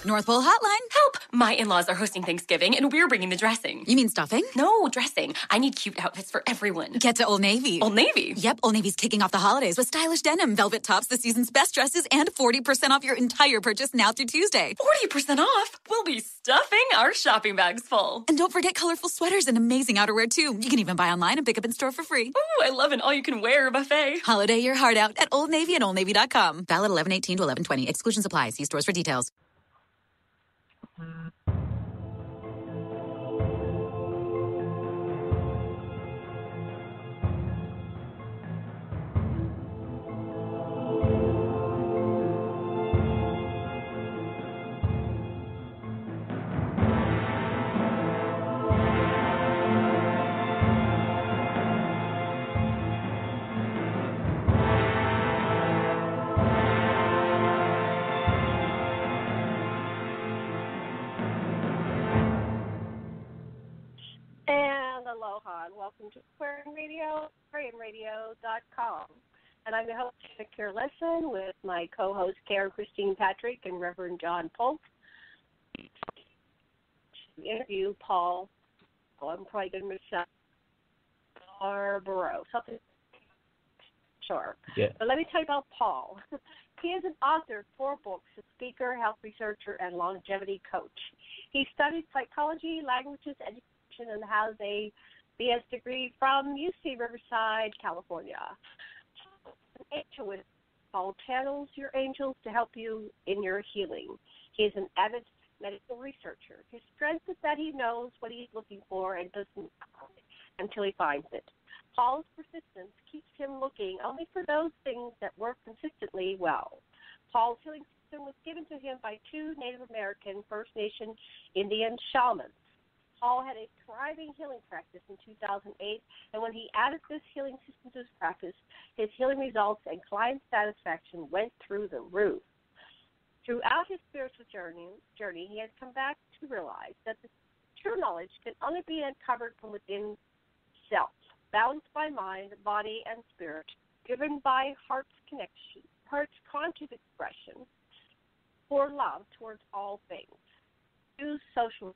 North Pole Hotline. Help! My in-laws are hosting Thanksgiving, and we're bringing the dressing. You mean stuffing? No, dressing. I need cute outfits for everyone. Get to Old Navy. Old Navy? Yep, Old Navy's kicking off the holidays with stylish denim, velvet tops, the season's best dresses, and 40% off your entire purchase now through Tuesday. 40% off? We'll be stuffing our shopping bags full. And don't forget colorful sweaters and amazing outerwear, too. You can even buy online and pick up in store for free. Ooh, I love an all-you-can-wear buffet. Holiday your heart out at Old Navy and OldNavy.com. Valid 11/18 to 11/20. Exclusions apply. See stores for details. Welcome to Aquarian Radio, AquarianRadio.com. And I'm the host, Secure Lesson, with my co-hosts, Karen Christine Patrick and Reverend John Polk. To interview Paul, I'm probably going to miss Barbaro, something. Sure. Yeah. But let me tell you about Paul. He is an author of 4 books, a speaker, health researcher, and longevity coach. He studied psychology, languages, education, and has a BS degree from UC Riverside, California. Angel with Paul channels your angels to help you in your healing. He is an avid medical researcher. His strength is that he knows what he's looking for and doesn't until he finds it. Paul's persistence keeps him looking only for those things that work consistently well. Paul's healing system was given to him by 2 Native American First Nation Indian shamans. Paul had a thriving healing practice in 2008, and when he added this healing system to his practice, his healing results and client satisfaction went through the roof. Throughout his spiritual journey, he has come back to realize that the true knowledge can only be uncovered from within self, balanced by mind, body, and spirit, driven by heart's connection, heart's conscious expression for love towards all things. Use social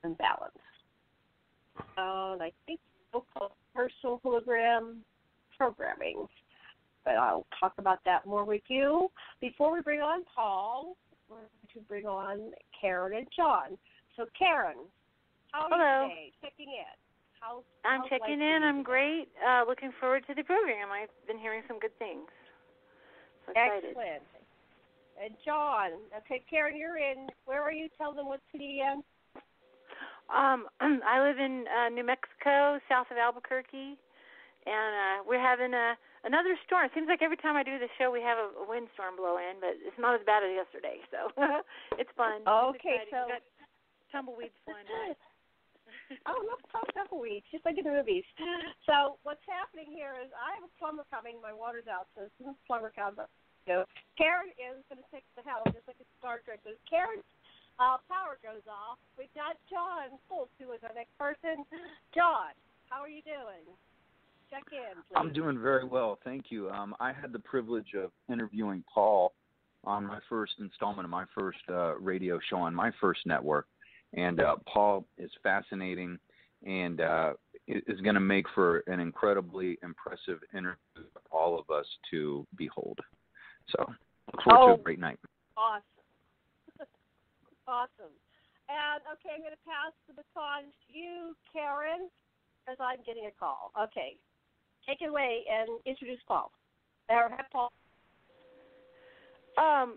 and balance. I think we'll call it personal hologram programming, but I'll talk about that more with you. Before we bring on Paul, we're going to bring on Karen and John. So, Karen, how are you today? Checking in. I'm checking in. I'm great. Looking forward to the program. I've been hearing some good things. So excited. Excellent. And John, okay, Karen, you're in. Where are you? Tell them what city again. I live in New Mexico, south of Albuquerque, and we're having another storm. It seems like every time I do the show, we have a windstorm blow in, but it's not as bad as yesterday, so it's fun. Okay, so we've got tumbleweeds flying by. Oh, no, tumbleweeds, just like in the movies. So what's happening here is I have a plumber coming. My water's out, so as soon as the plumber comes up, Karen is going to take the helm, just like a Star Trek. So Karen's power goes off. We've got John Fultz, who is our next person. John, how are you doing? Check in, please. I'm doing very well, thank you. I had the privilege of interviewing Paul on my first installment of my first radio show on my first network, and Paul is fascinating and is going to make for an incredibly impressive interview for all of us to behold. So, look forward to a great night. Awesome. Awesome. And, okay, I'm going to pass the baton to you, Karen, as I'm getting a call. Okay. Take it away and introduce Paul. Or have Paul. How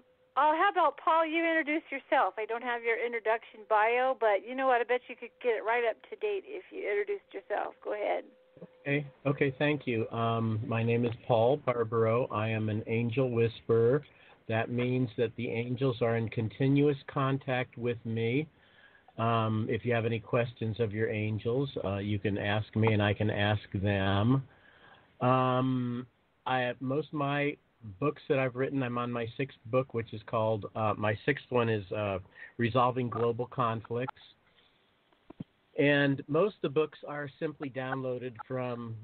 about, Paul, you introduce yourself. I don't have your introduction bio, but you know what? I bet you could get it right up to date if you introduced yourself. Go ahead. Okay, thank you. My name is Paul Barbaro. I am an angel whisperer. That means that the angels are in continuous contact with me. If you have any questions of your angels, you can ask me and I can ask them. Most of my books that I've written, I'm on my 6th book, which is called, my 6th one is Resolving Global Conflicts. And most of the books are simply downloaded from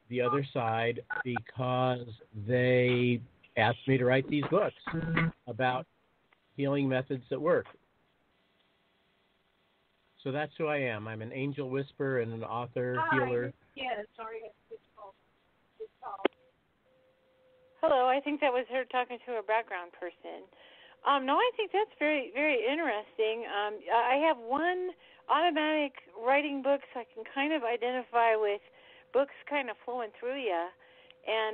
the other side because they asked me to write these books about healing methods that work. So that's who I am. I'm an angel whisperer and an author, healer. Yeah, sorry. It's called. Hello, I think that was her talking to a background person. No, I think that's very, very interesting. I have one automatic writing book, so I can kind of identify with books kind of flowing through you. And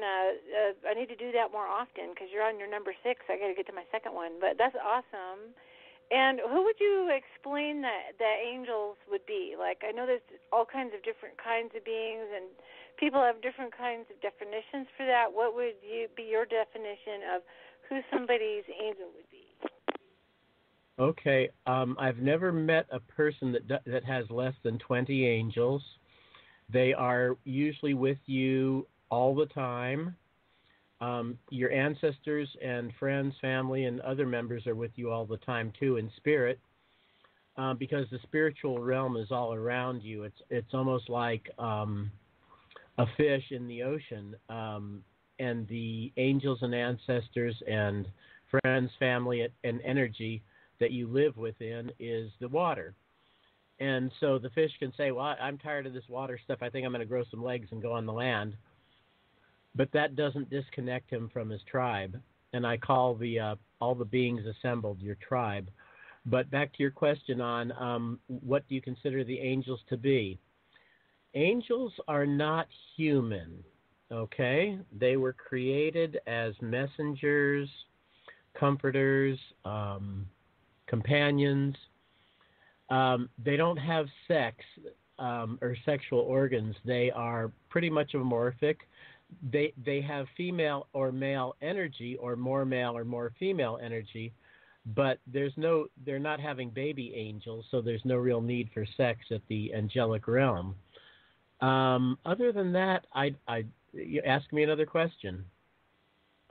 I need to do that more often because you're on your number 6. I got to get to my second one, but that's awesome. And who would you explain that angels would be? Like, I know there's all kinds of different kinds of beings, and people have different kinds of definitions for that. What would be your definition of who somebody's angel would be? Okay, I've never met a person that has less than 20 angels. They are usually with you all the time. Your ancestors and friends, family, and other members are with you all the time too in spirit, because the spiritual realm is all around you. It's almost like a fish in the ocean, and the angels and ancestors and friends, family, and energy that you live within is the water. And so the fish can say, well, I'm tired of this water stuff. I think I'm going to grow some legs and go on the land. But that doesn't disconnect him from his tribe. And I call all the beings assembled your tribe. But back to your question on what do you consider the angels to be? Angels are not human, okay? They were created as messengers, comforters, companions. They don't have sex or sexual organs. They are pretty much amorphic. They have female or male energy, or more male or more female energy, but they're not having baby angels, so there's no real need for sex at the angelic realm. Other than that, you ask me another question.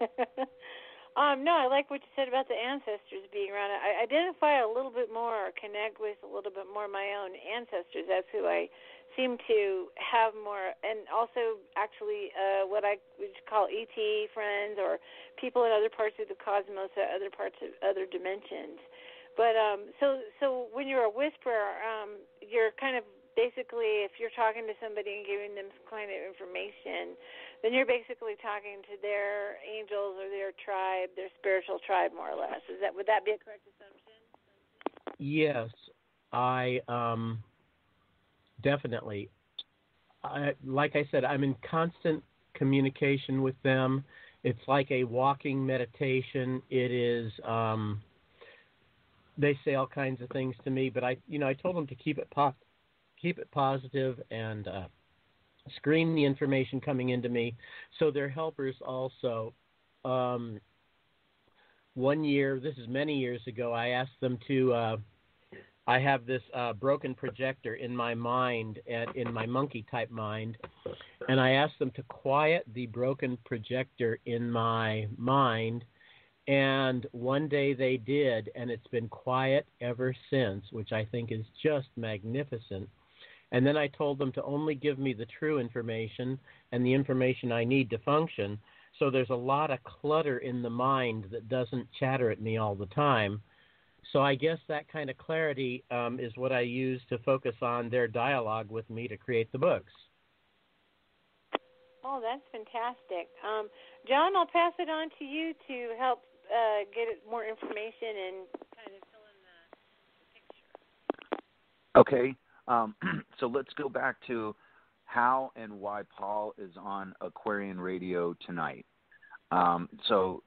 No, I like what you said about the ancestors being around. I identify a little bit more, or connect with a little bit more my own ancestors. That's who I seem to have more, and also actually what I would call ET friends, or people in other parts of the cosmos, or other parts of other dimensions. But so when you're a whisperer, you're kind of basically, if you're talking to somebody and giving them some kind of information, then you're basically talking to their angels or their tribe, their spiritual tribe, more or less. Would that be a correct assumption? Yes, I definitely. Like I said, I'm in constant communication with them. It's like a walking meditation. It is. They say all kinds of things to me, but I told them to keep it positive and screen the information coming into me. So they're helpers also. 1 year, this is many years ago, I asked them to, I have this broken projector in my mind, in my monkey-type mind, and I asked them to quiet the broken projector in my mind, and one day they did, and it's been quiet ever since, which I think is just magnificent. And then I told them to only give me the true information and the information I need to function. So there's a lot of clutter in the mind that doesn't chatter at me all the time. So I guess that kind of clarity is what I use to focus on their dialogue with me to create the books. Oh, that's fantastic. John, I'll pass it on to you to help get more information and kind of fill in the picture. Okay. So let's go back to how and why Paul is on Aquarian Radio tonight. So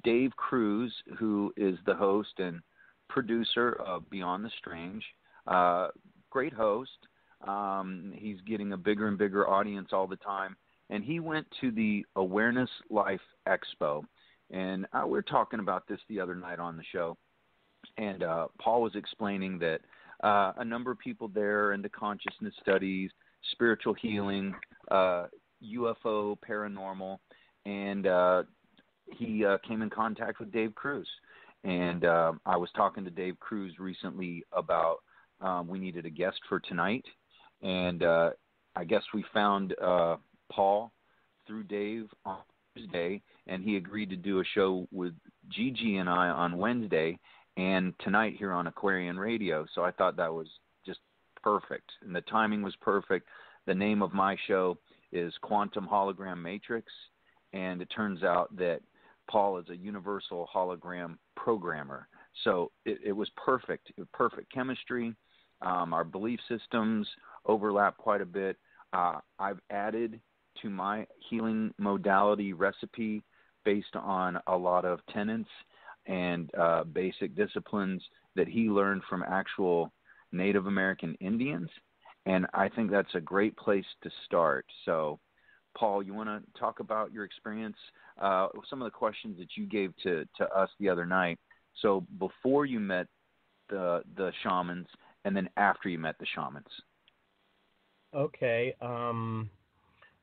Dave Cruz, who is the host and producer of Beyond the Strange, great host. He's getting a bigger and bigger audience all the time. And he went to the Awareness Life Expo. And we were talking about this the other night on the show. And Paul was explaining that a number of people there into consciousness studies, spiritual healing, UFO, paranormal, and he came in contact with Dave Cruz. And I was talking to Dave Cruz recently about we needed a guest for tonight. And I guess we found Paul through Dave on Tuesday, and he agreed to do a show with Gigi and I on Wednesday. and tonight here on Aquarian Radio. So I thought that was just perfect, and the timing was perfect. The name of my show is Quantum Hologram Matrix, and it turns out that Paul is a universal hologram programmer. So it was perfect, perfect chemistry. Our belief systems overlap quite a bit. I've added to my healing modality recipe based on a lot of tenets and basic disciplines that he learned from actual Native American Indians. And I think that's a great place to start. So, Paul, you want to talk about your experience, some of the questions that you gave to us the other night. So before you met the shamans and then after you met the shamans. Okay.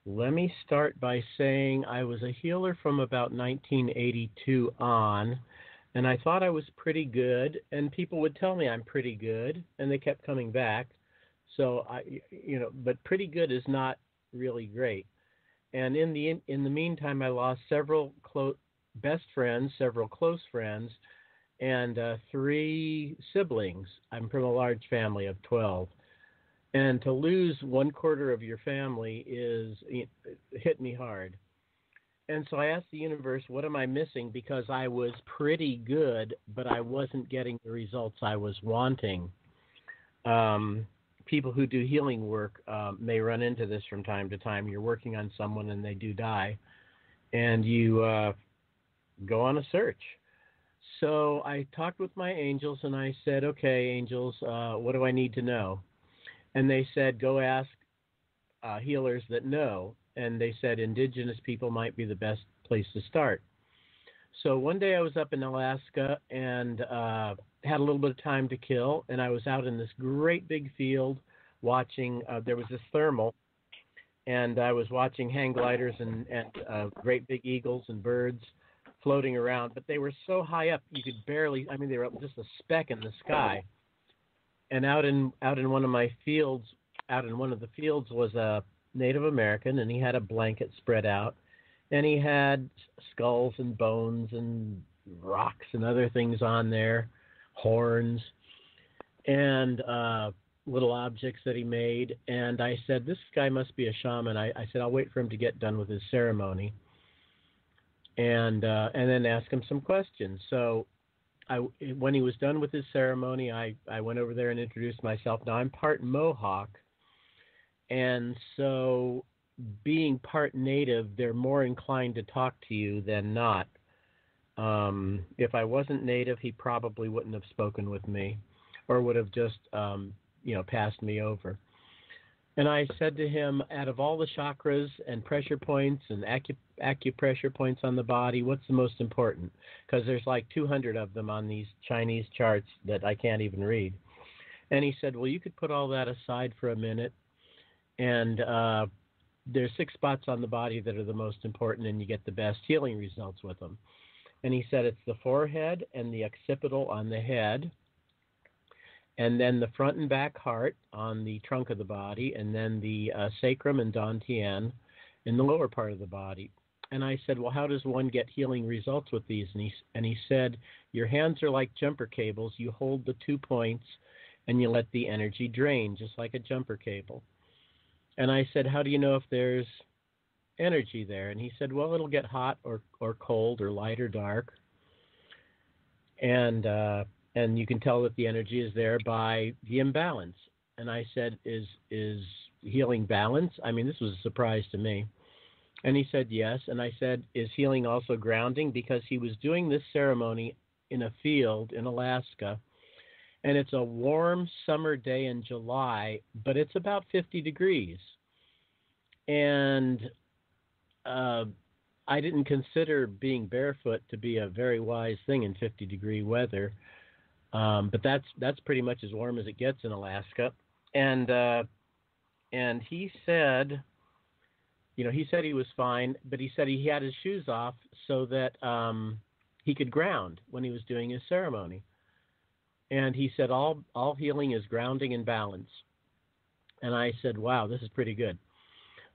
Let me start by saying I was a healer from about 1982 on, and I thought I was pretty good, and people would tell me I'm pretty good, and they kept coming back. So but pretty good is not really great. And in the meantime, I lost several best friends, several close friends, and 3 siblings. I'm from a large family of 12. And to lose 1/4 of your family hit me hard. And so I asked the universe, what am I missing? Because I was pretty good, but I wasn't getting the results I was wanting. People who do healing work may run into this from time to time. You're working on someone and they do die, and you go on a search. So I talked with my angels and I said, okay, angels, what do I need to know? And they said, go ask healers that know. And they said indigenous people might be the best place to start. So one day I was up in Alaska and had a little bit of time to kill, and I was out in this great big field watching. There was this thermal, and I was watching hang gliders and great big eagles and birds floating around, but they were so high up you could barely. I mean, they were just a speck in the sky. And out in one of my fields, out in one of the fields was a Native American, and he had a blanket spread out. And he had skulls and bones and rocks and other things on there, horns, and little objects that he made. And I said, this guy must be a shaman. I said, I'll wait for him to get done with his ceremony and then ask him some questions. So when he was done with his ceremony, I went over there and introduced myself. Now, I'm part Mohawk, and so being part Native, they're more inclined to talk to you than not. If I wasn't Native, he probably wouldn't have spoken with me or would have just, passed me over. And I said to him, out of all the chakras and pressure points and acupressure points on the body, what's the most important? Because there's like 200 of them on these Chinese charts that I can't even read. And he said, well, you could put all that aside for a minute, and there's 6 spots on the body that are the most important, and you get the best healing results with them. And he said it's the forehead and the occipital on the head, and then the front and back heart on the trunk of the body, and then the sacrum and dantian in the lower part of the body. And I said, well, how does one get healing results with these? And he said, your hands are like jumper cables. You hold the 2 points, and you let the energy drain, just like a jumper cable. And I said, how do you know if there's energy there? And he said, well, it'll get hot or cold or light or dark. And you can tell that the energy is there by the imbalance. And I said, is healing balance? I mean, this was a surprise to me. And he said, yes. And I said, is healing also grounding? Because he was doing this ceremony in a field in Alaska. And it's a warm summer day in July, but it's about 50 degrees. And I didn't consider being barefoot to be a very wise thing in 50-degree weather. But that's pretty much as warm as it gets in Alaska. And he said, he said he was fine, but he said he had his shoes off so that he could ground when he was doing his ceremony. And he said, all healing is grounding and balance. And I said, wow, this is pretty good.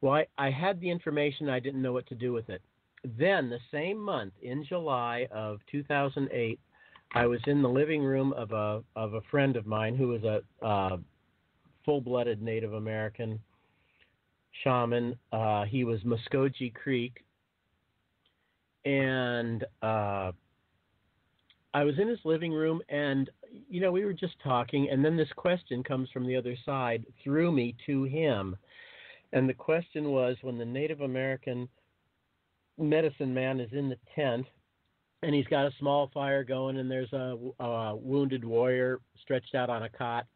Well, I had the information. I didn't know what to do with it. Then the same month, in July of 2008, I was in the living room of a friend of mine who was a full-blooded Native American shaman. He was Muskogee Creek, and I was in his living room, and we were just talking, and then this question comes from the other side, through me to him, and the question was, when the Native American medicine man is in the tent, and he's got a small fire going, and there's a wounded warrior stretched out on a cot,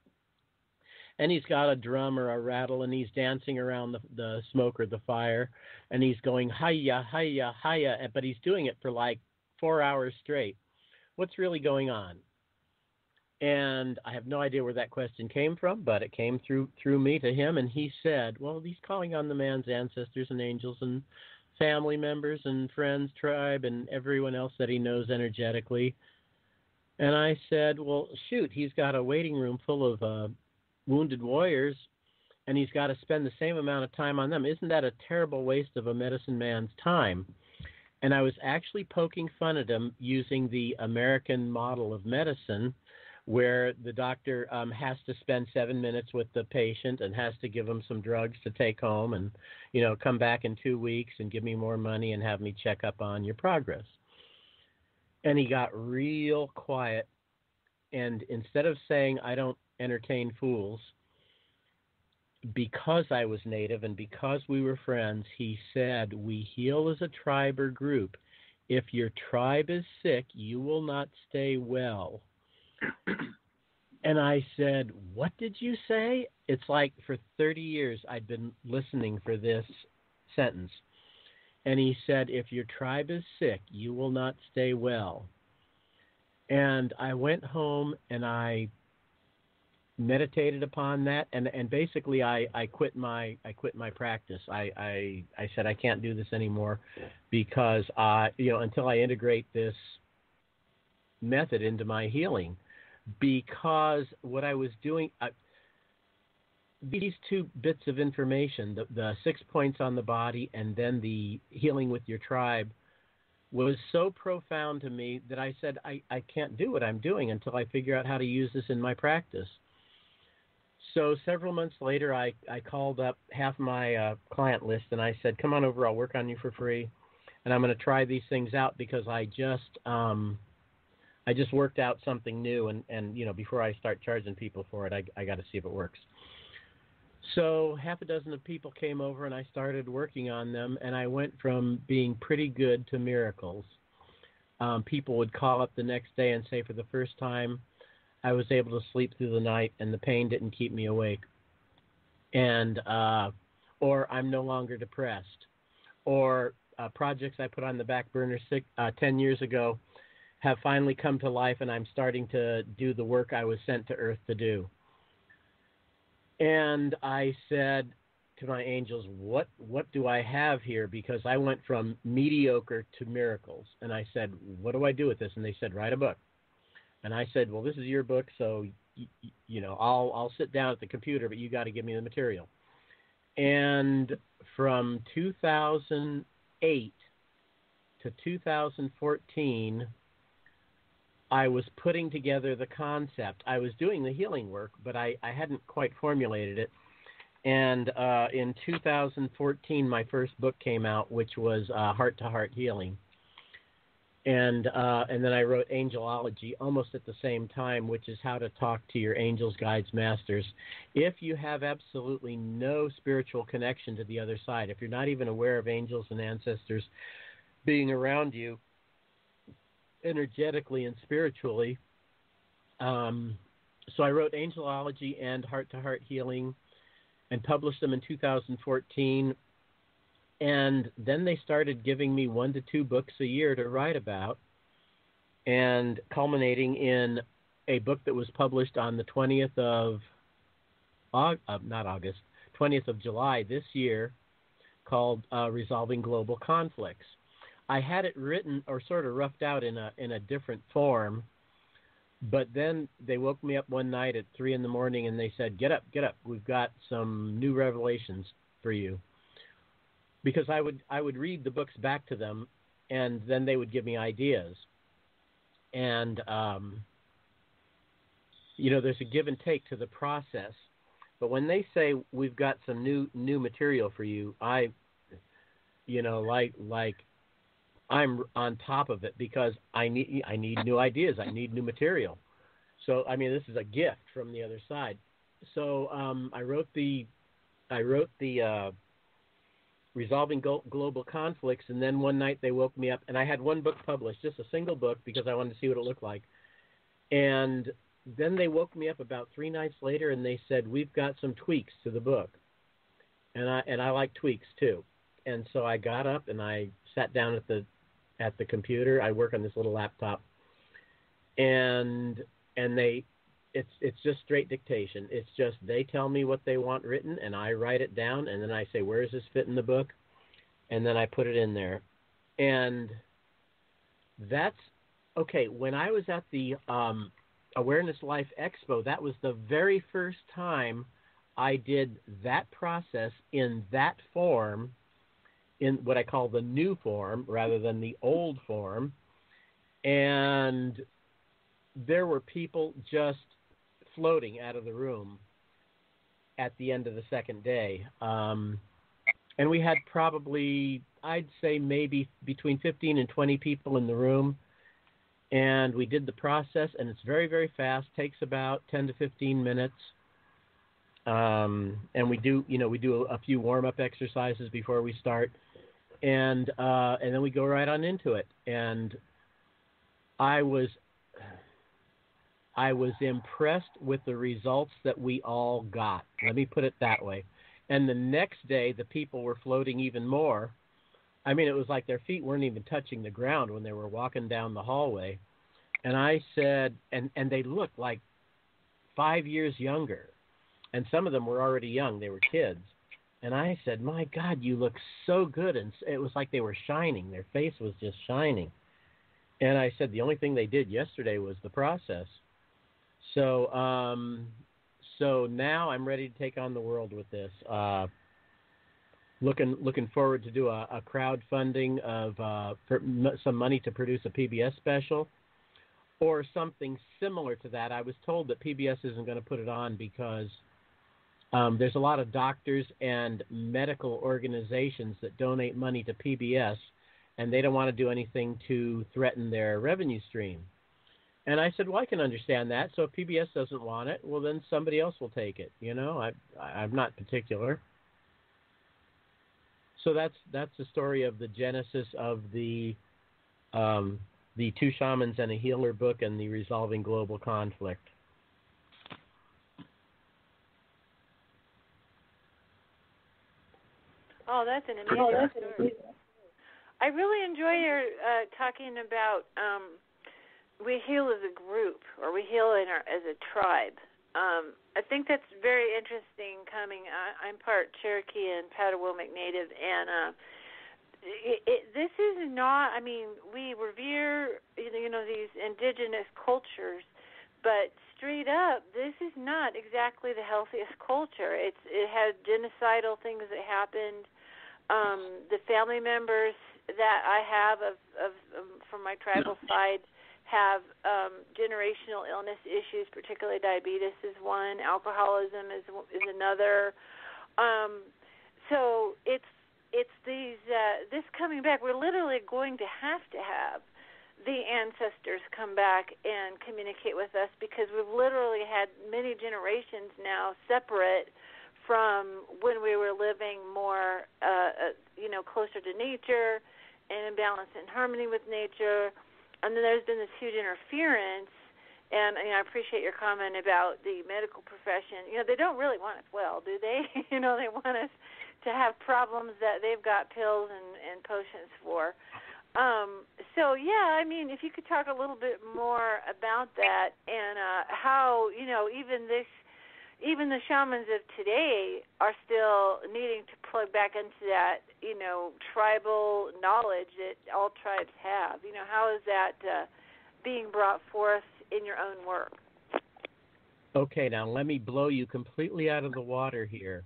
and he's got a drum or a rattle, and he's dancing around the smoke or the fire, and he's going, hiya, hiya, hiya, but he's doing it for like 4 hours straight. What's really going on? And I have no idea where that question came from, but it came through me to him, and he said, well, he's calling on the man's ancestors and angels and family members and friends, tribe, and everyone else that he knows energetically. And I said, well, shoot, he's got a waiting room full of wounded warriors, and he's got to spend the same amount of time on them. Isn't that a terrible waste of a medicine man's time? And I was actually poking fun at him using the American model of medicine, where the doctor has to spend 7 minutes with the patient and has to give him some drugs to take home and, come back in 2 weeks and give me more money and have me check up on your progress. And he got real quiet. And instead of saying, I don't entertain fools, because I was Native and because we were friends, he said, we heal as a tribe or group. If your tribe is sick, you will not stay well. And I said, what did you say? It's like for 30 years I'd been listening for this sentence. And he said, if your tribe is sick, you will not stay well. And I went home and I meditated upon that, and basically I quit my practice. I said I can't do this anymore because until I integrate this method into my healing, because what I was doing, these two bits of information, the 6 points on the body and then the healing with your tribe, was so profound to me that I said I can't do what I'm doing until I figure out how to use this in my practice. So several months later, I called up half my client list and I said, come on over, I'll work on you for free. And I'm going to try these things out because I just worked out something new. And before I start charging people for it, I got to see if it works. So half a dozen of people came over and I started working on them. And I went from being pretty good to miracles. People would call up the next day and say, for the first time, I was able to sleep through the night and the pain didn't keep me awake. And, or I'm no longer depressed. Or projects I put on the back burner 10 years ago have finally come to life and I'm starting to do the work I was sent to Earth to do. And I said to my angels, what do I have here? Because I went from mediocre to miracles. And I said, what do I do with this? And they said, write a book. And I said, well, this is your book, so, I'll sit down at the computer, but you got to give me the material. And from 2008 to 2014, I was putting together the concept. I was doing the healing work, but I hadn't quite formulated it. And in 2014, my first book came out, which was Heart to Heart Healing. And then I wrote Angelology almost at the same time, which is how to talk to your angels, guides, masters. If you have absolutely no spiritual connection to the other side, if you're not even aware of angels and ancestors being around you energetically and spiritually. So I wrote Angelology and Heart to Heart Healing and published them in 2014. And then they started giving me 1 to 2 books a year to write about, and culminating in a book that was published on the 20th of 20th of July this year, called Resolving Global Conflicts. I had it written or sort of roughed out in a different form, but then they woke me up one night at 3 a.m. and they said, get up, we've got some new revelations for you. Because I would read the books back to them, and then they would give me ideas. And there's a give and take to the process. But when they say we've got some new material for you, like I'm on top of it because I need new ideas. I need new material. So this is a gift from the other side. So I wrote the Resolving Global Conflicts, and then one night they woke me up, and I had one book published, just a single book, because I wanted to see what it looked like. And then they woke me up about 3 nights later, and they said, we've got some tweaks to the book. And I like tweaks too. And so I got up and I sat down at the computer. I work on this little laptop, and it's just straight dictation. It's just they tell me what they want written, and I write it down, and then I say, where does this fit in the book? And then I put it in there. And that's okay. When I was at the Awareness Life Expo, that was the very first time I did that process in that form, in what I call the new form rather than the old form. And there were people just floating out of the room at the end of the second day. And we had probably, I'd say maybe between 15 and 20 people in the room. And we did the process, and it's very, very fast. Takes about 10 to 15 minutes. And we do a few warm-up exercises before we start. And then we go right on into it. And I was impressed with the results that we all got. Let me put it that way. And the next day, the people were floating even more. It was like their feet weren't even touching the ground when they were walking down the hallway. And I said, and they looked like 5 years younger. And some of them were already young. They were kids. And I said, my God, you look so good. And it was like they were shining. Their face was just shining. And I said, the only thing they did yesterday was the process. So now I'm ready to take on the world with this. Looking forward to do a crowdfunding of for some money to produce a PBS special or something similar to that. I was told that PBS isn't going to put it on because there's a lot of doctors and medical organizations that donate money to PBS, and they don't want to do anything to threaten their revenue stream. And I said, well, I can understand that. So if PBS doesn't want it, well, then somebody else will take it. I'm not particular. So that's the story of the genesis of the Two Shamans and a Healer book and the Resolving Global Conflict. Oh, that's an amazing story. I really enjoy your talking about we heal as a group, or we heal as a tribe. I think that's very interesting coming. I'm part Cherokee and Patawomic Native, and this is not, we revere, these indigenous cultures, but straight up, this is not exactly the healthiest culture. It had genocidal things that happened. The family members that I have from my tribal side have generational illness issues, particularly diabetes is one, alcoholism is another. So it's these this coming back. We're literally going to have the ancestors come back and communicate with us, because we've literally had many generations now separate from when we were living more, closer to nature and in balance and harmony with nature. And then there's been this huge interference, and I appreciate your comment about the medical profession. They don't really want us well, do they? They want us to have problems that they've got pills and potions for. If you could talk a little bit more about that and how, even the shamans of today are still needing to plug back into that, tribal knowledge that all tribes have. How is that being brought forth in your own work? Okay, now let me blow you completely out of the water here.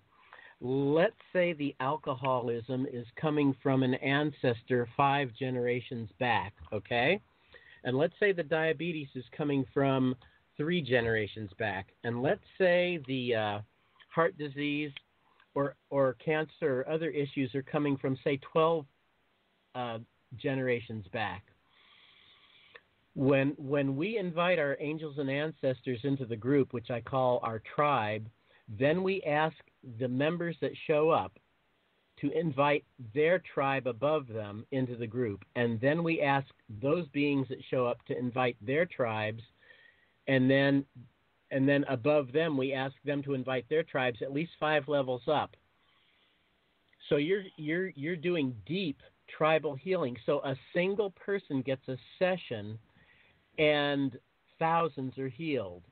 Let's say the alcoholism is coming from an ancestor 5 generations back, okay? And let's say the diabetes is coming from 3 generations back. And let's say the heart disease or cancer or other issues are coming from, say, 12 generations back. When we invite our angels and ancestors into the group, which I call our tribe, then we ask the members that show up to invite their tribe above them into the group. And then we ask those beings that show up to invite their tribes, and then above them we ask them to invite their tribes at least 5 levels up. So you're doing deep tribal healing. So a single person gets a session and thousands are healed,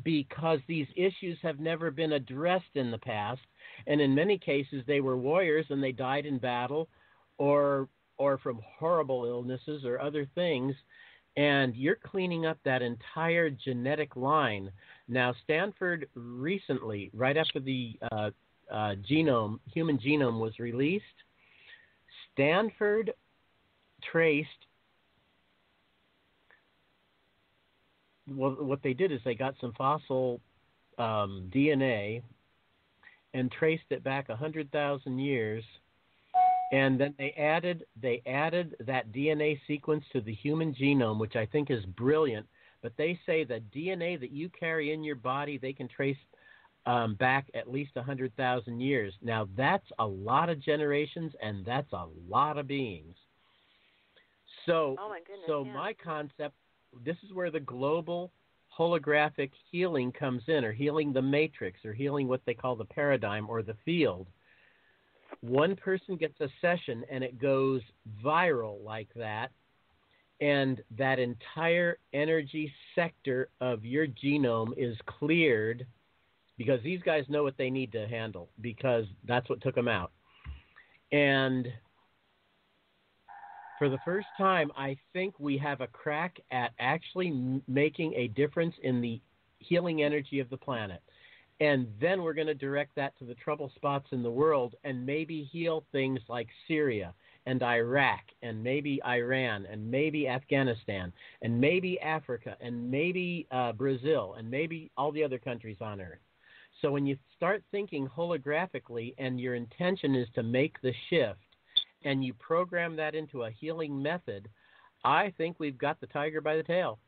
because these issues have never been addressed in the past, and in many cases they were warriors and they died in battle or from horrible illnesses or other things, and you're cleaning up that entire genetic line. Now, Stanford recently, right after the human genome was released, Stanford traced. Well, what they did is they got some fossil DNA and traced it back 100,000 years, and then they added that DNA sequence to the human genome, which I think is brilliant. But they say the DNA that you carry in your body, they can trace back at least 100,000 years. Now, that's a lot of generations, and that's a lot of beings. So, oh my goodness, so yeah. my concept. This is where the global holographic healing comes in, or healing the matrix, or healing what they call the paradigm or the field. One person gets a session and it goes viral like that, and that entire energy sector of your genome is cleared, because these guys know what they need to handle, because that's what took them out. And for the first time, I think we have a crack at actually making a difference in the healing energy of the planet. And then we're going to direct that to the trouble spots in the world and maybe heal things like Syria and Iraq and maybe Iran and maybe Afghanistan and maybe Africa and maybe Brazil and maybe all the other countries on Earth. So when you start thinking holographically and your intention is to make the shift, and you program that into a healing method, I think we've got the tiger by the tail.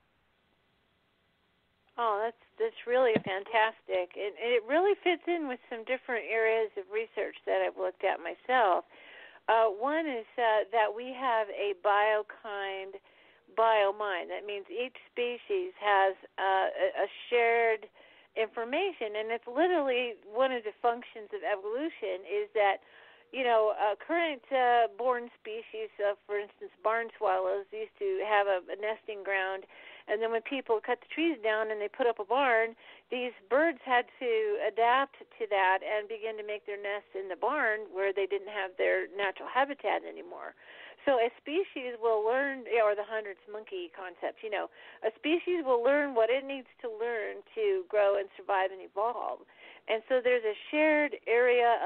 Oh, that's really fantastic. It really fits in with some different areas of research that I've looked at myself. One is that we have a biokind, biomine. That means each species has a shared information, and it's literally one of the functions of evolution is that, current born species, for instance, barn swallows used to have a nesting ground, and then when people cut the trees down and they put up a barn, these birds had to adapt to that and begin to make their nests in the barn where they didn't have their natural habitat anymore. So a species will learn, or the hundreds monkey concept, a species will learn what it needs to learn to grow and survive and evolve. And so there's a shared area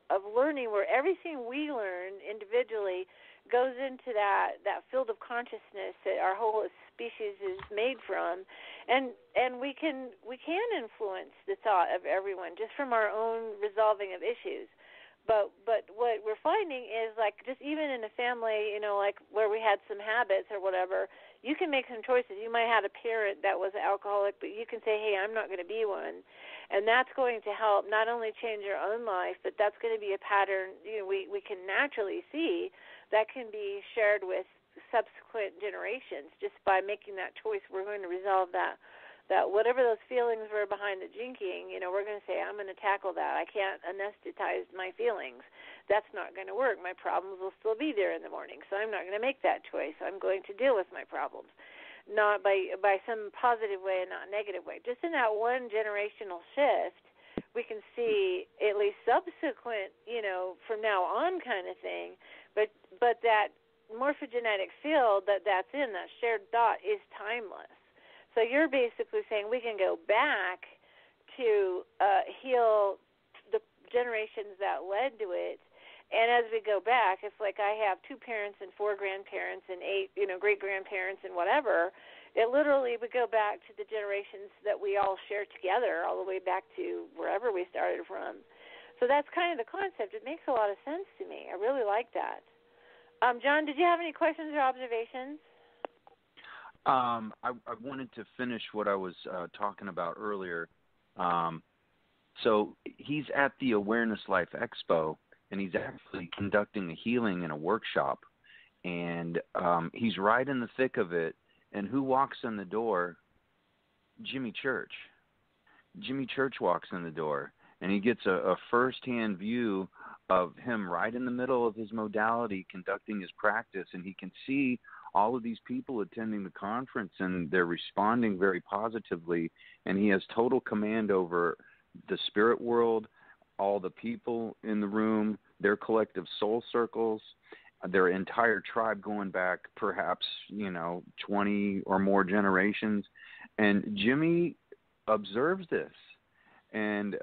of learning where everything we learn individually goes into that field of consciousness that our whole species is made from, and we can influence the thought of everyone just from our own resolving of issues. But what we're finding is, like, just even in a family, like where we had some habits or whatever, you can make some choices. You might have a parent that was alcoholic, but you can say, hey, I'm not going to be one. And that's going to help not only change your own life, but that's going to be a pattern we can naturally see that can be shared with subsequent generations. Just by making that choice, we're going to resolve that whatever those feelings were behind the drinking, we're going to say, I'm going to tackle that. I can't anesthetize my feelings. That's not going to work. My problems will still be there in the morning, so I'm not going to make that choice. I'm going to deal with my problems, not by some positive way and not negative way. Just in that one generational shift, we can see at least subsequent, from now on kind of thing, but that morphogenetic field that's in, that shared thought, is timeless. So you're basically saying we can go back to heal the generations that led to it, And as we go back, it's like I have 2 parents and 4 grandparents and 8, great-grandparents and whatever. It literally would go back to the generations that we all share together, all the way back to wherever we started from. So that's kind of the concept. It makes a lot of sense to me. I really like that. John, did you have any questions or observations? I wanted to finish what I was talking about earlier. So he's at the Awareness Life Expo, and he's actually conducting a healing in a workshop. And he's right in the thick of it. And who walks in the door? Jimmy Church. Jimmy Church walks in the door, and he gets a first-hand view of him right in the middle of his modality conducting his practice, and he can see all of these people attending the conference, and they're responding very positively, and he has total command over the spirit world, all the people in the room, their collective soul circles, their entire tribe going back perhaps, 20 or more generations. And Jimmy observes this. And,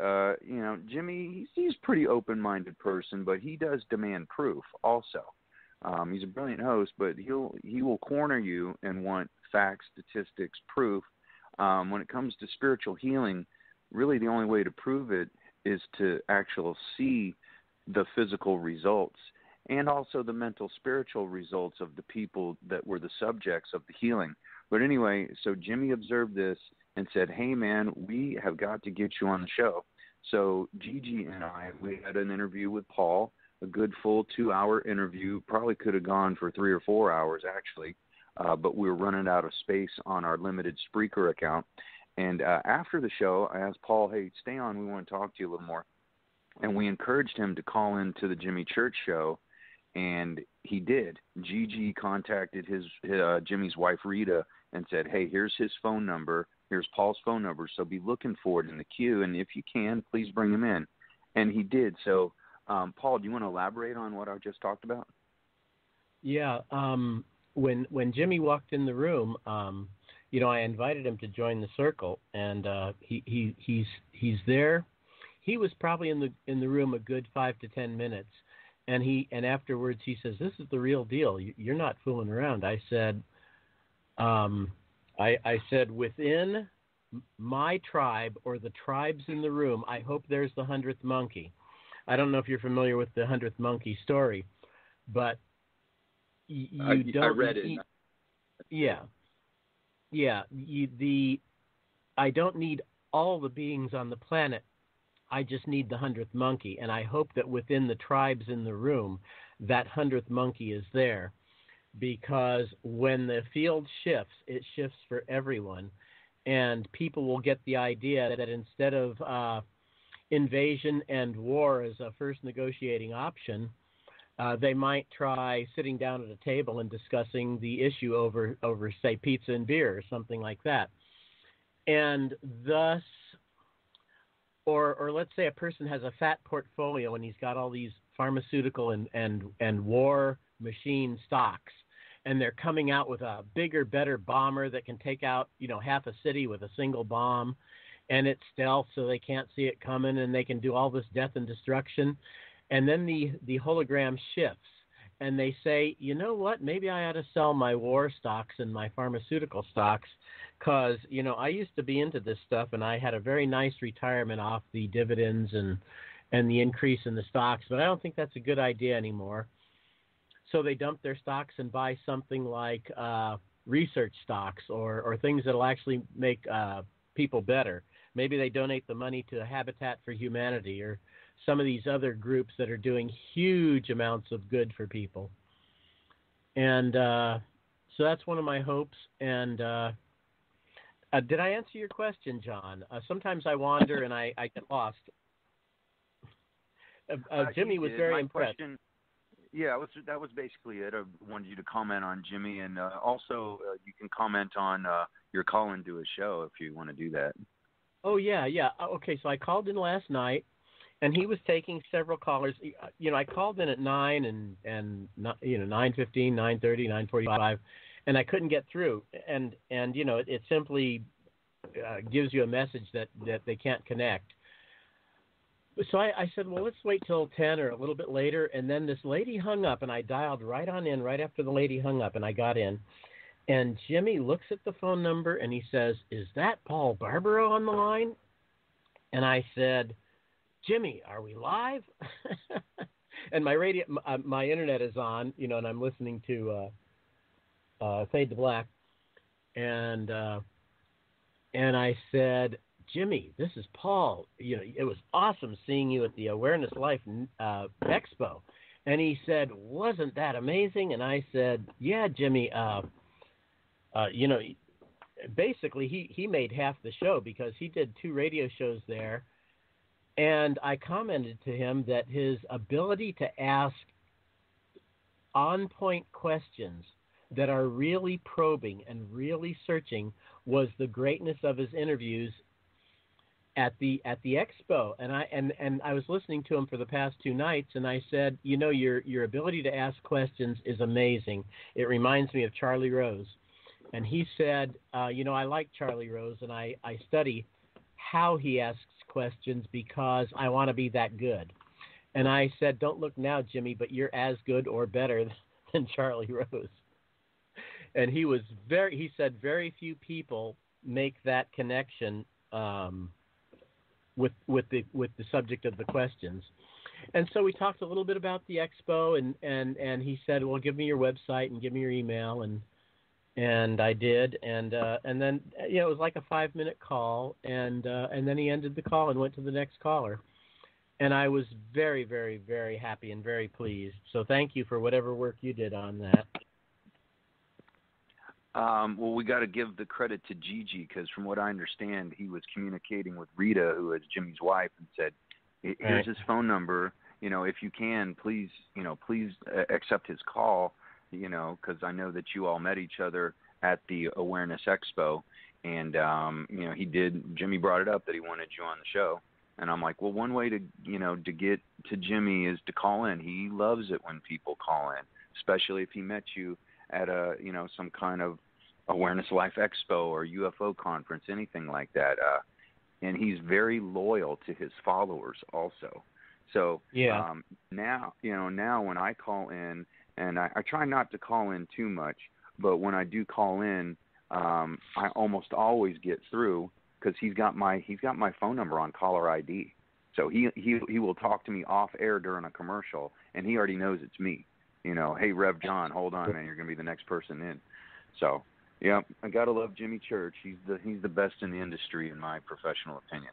Jimmy, he's a pretty open-minded person, but he does demand proof also. He's a brilliant host, but he will corner you and want facts, statistics, proof. When it comes to spiritual healing, really the only way to prove it is to actually see the physical results and also the mental, spiritual results of the people that were the subjects of the healing. But anyway, so Jimmy observed this and said, hey, man, we have got to get you on the show. So Gigi and we had an interview with Paul, a good full 2-hour interview, probably could have gone for 3 or 4 hours actually, but we were running out of space on our limited Spreaker account. And after the show, I asked Paul, hey, stay on, we want to talk to you a little more. And we encouraged him to call in to the Jimmy Church show, and he did. Gigi contacted Jimmy's wife, Rita, and said, hey, here's his phone number. Here's Paul's phone number, so be looking for it in the queue, and if you can, please bring him in. And he did. So, Paul, do you want to elaborate on what I just talked about? Yeah. When Jimmy walked in the room, I invited him to join the circle, and he's there. He was probably in the room a good 5 to 10 minutes, and afterwards he says, "This is the real deal. You're not fooling around." I said, I said, within my tribe or the tribes in the room, I hope there's the 100th monkey. I don't know if you're familiar with the 100th monkey story, but I read it. I don't need all the beings on the planet. I just need the 100th monkey, and I hope that within the tribes in the room, that 100th monkey is there. Because when the field shifts, it shifts for everyone. And people will get the idea that instead of invasion and war as a first negotiating option, they might try sitting down at a table and discussing the issue over say, pizza and beer or something like that. And thus, or let's say a person has a fat portfolio and he's got all these pharmaceutical and war machine stocks, and they're coming out with a bigger, better bomber that can take out, half a city with a single bomb, and it's stealth so they can't see it coming, and they can do all this death and destruction. And then the hologram shifts, and they say, you know what, maybe I ought to sell my war stocks and my pharmaceutical stocks because, I used to be into this stuff, and I had a very nice retirement off the dividends and the increase in the stocks, but I don't think that's a good idea anymore. So they dump their stocks and buy something like research stocks or things that will actually make people better. Maybe they donate the money to Habitat for Humanity or some of these other groups that are doing huge amounts of good for people. And so that's one of my hopes. And did I answer your question, John? Sometimes I wander and I get lost. Jimmy was very impressed. Yeah, that was basically it. I wanted you to comment on Jimmy, and also you can comment on your call into a show if you want to do that. Oh, yeah. Okay, so I called in last night, and he was taking several callers. I called in at 9 and 9:15, 9:30, 9:45, and I couldn't get through. And it simply gives you a message that they can't connect. So I said, well, let's wait till 10 or a little bit later. And then this lady hung up, and I dialed right on in right after the lady hung up, and I got in. And Jimmy looks at the phone number, and he says, is that Paul Barbaro on the line? And I said, Jimmy, are we live? And my internet is on, and I'm listening to Fade to Black. And I said, Jimmy, this is Paul. It was awesome seeing you at the Awareness Life Expo. And he said, wasn't that amazing? And I said, yeah, Jimmy, basically he made half the show because he did 2 radio shows there. And I commented to him that his ability to ask on-point questions that are really probing and really searching was the greatness of his interviews at the expo. And I was listening to him for the past 2 nights, and I said, your ability to ask questions is amazing. It reminds me of Charlie Rose. And he said, I like Charlie Rose, and I study how he asks questions because I want to be that good. And I said, don't look now, Jimmy, but you're as good or better than Charlie Rose. And he said very few people make that connection with the subject of the questions. And so we talked a little bit about the expo, and he said, well, give me your website and give me your email, and I did, and then it was like a 5-minute call, and then he ended the call and went to the next caller, and I was very, very, very happy and very pleased. So thank you for whatever work you did on that. Well, we got to give the credit to Gigi because, from what I understand, he was communicating with Rita, who is Jimmy's wife, and said, "Here's his phone number. If you can, please accept his call. Because I know that you all met each other at the Awareness Expo, and he did. Jimmy brought it up that he wanted you on the show, and I'm like, well, one way to get to Jimmy is to call in. He loves it when people call in, especially if he met you at a some kind of Awareness Life Expo or UFO conference, anything like that. And he's very loyal to his followers also. So yeah. Now when I call in, and I try not to call in too much, but when I do call in, I almost always get through because he's got my phone number on caller ID. So he will talk to me off air during a commercial, and he already knows it's me. Hey, Rev John, hold on, man, you're gonna be the next person in. So yeah, I gotta love Jimmy Church. He's the best in the industry, in my professional opinion.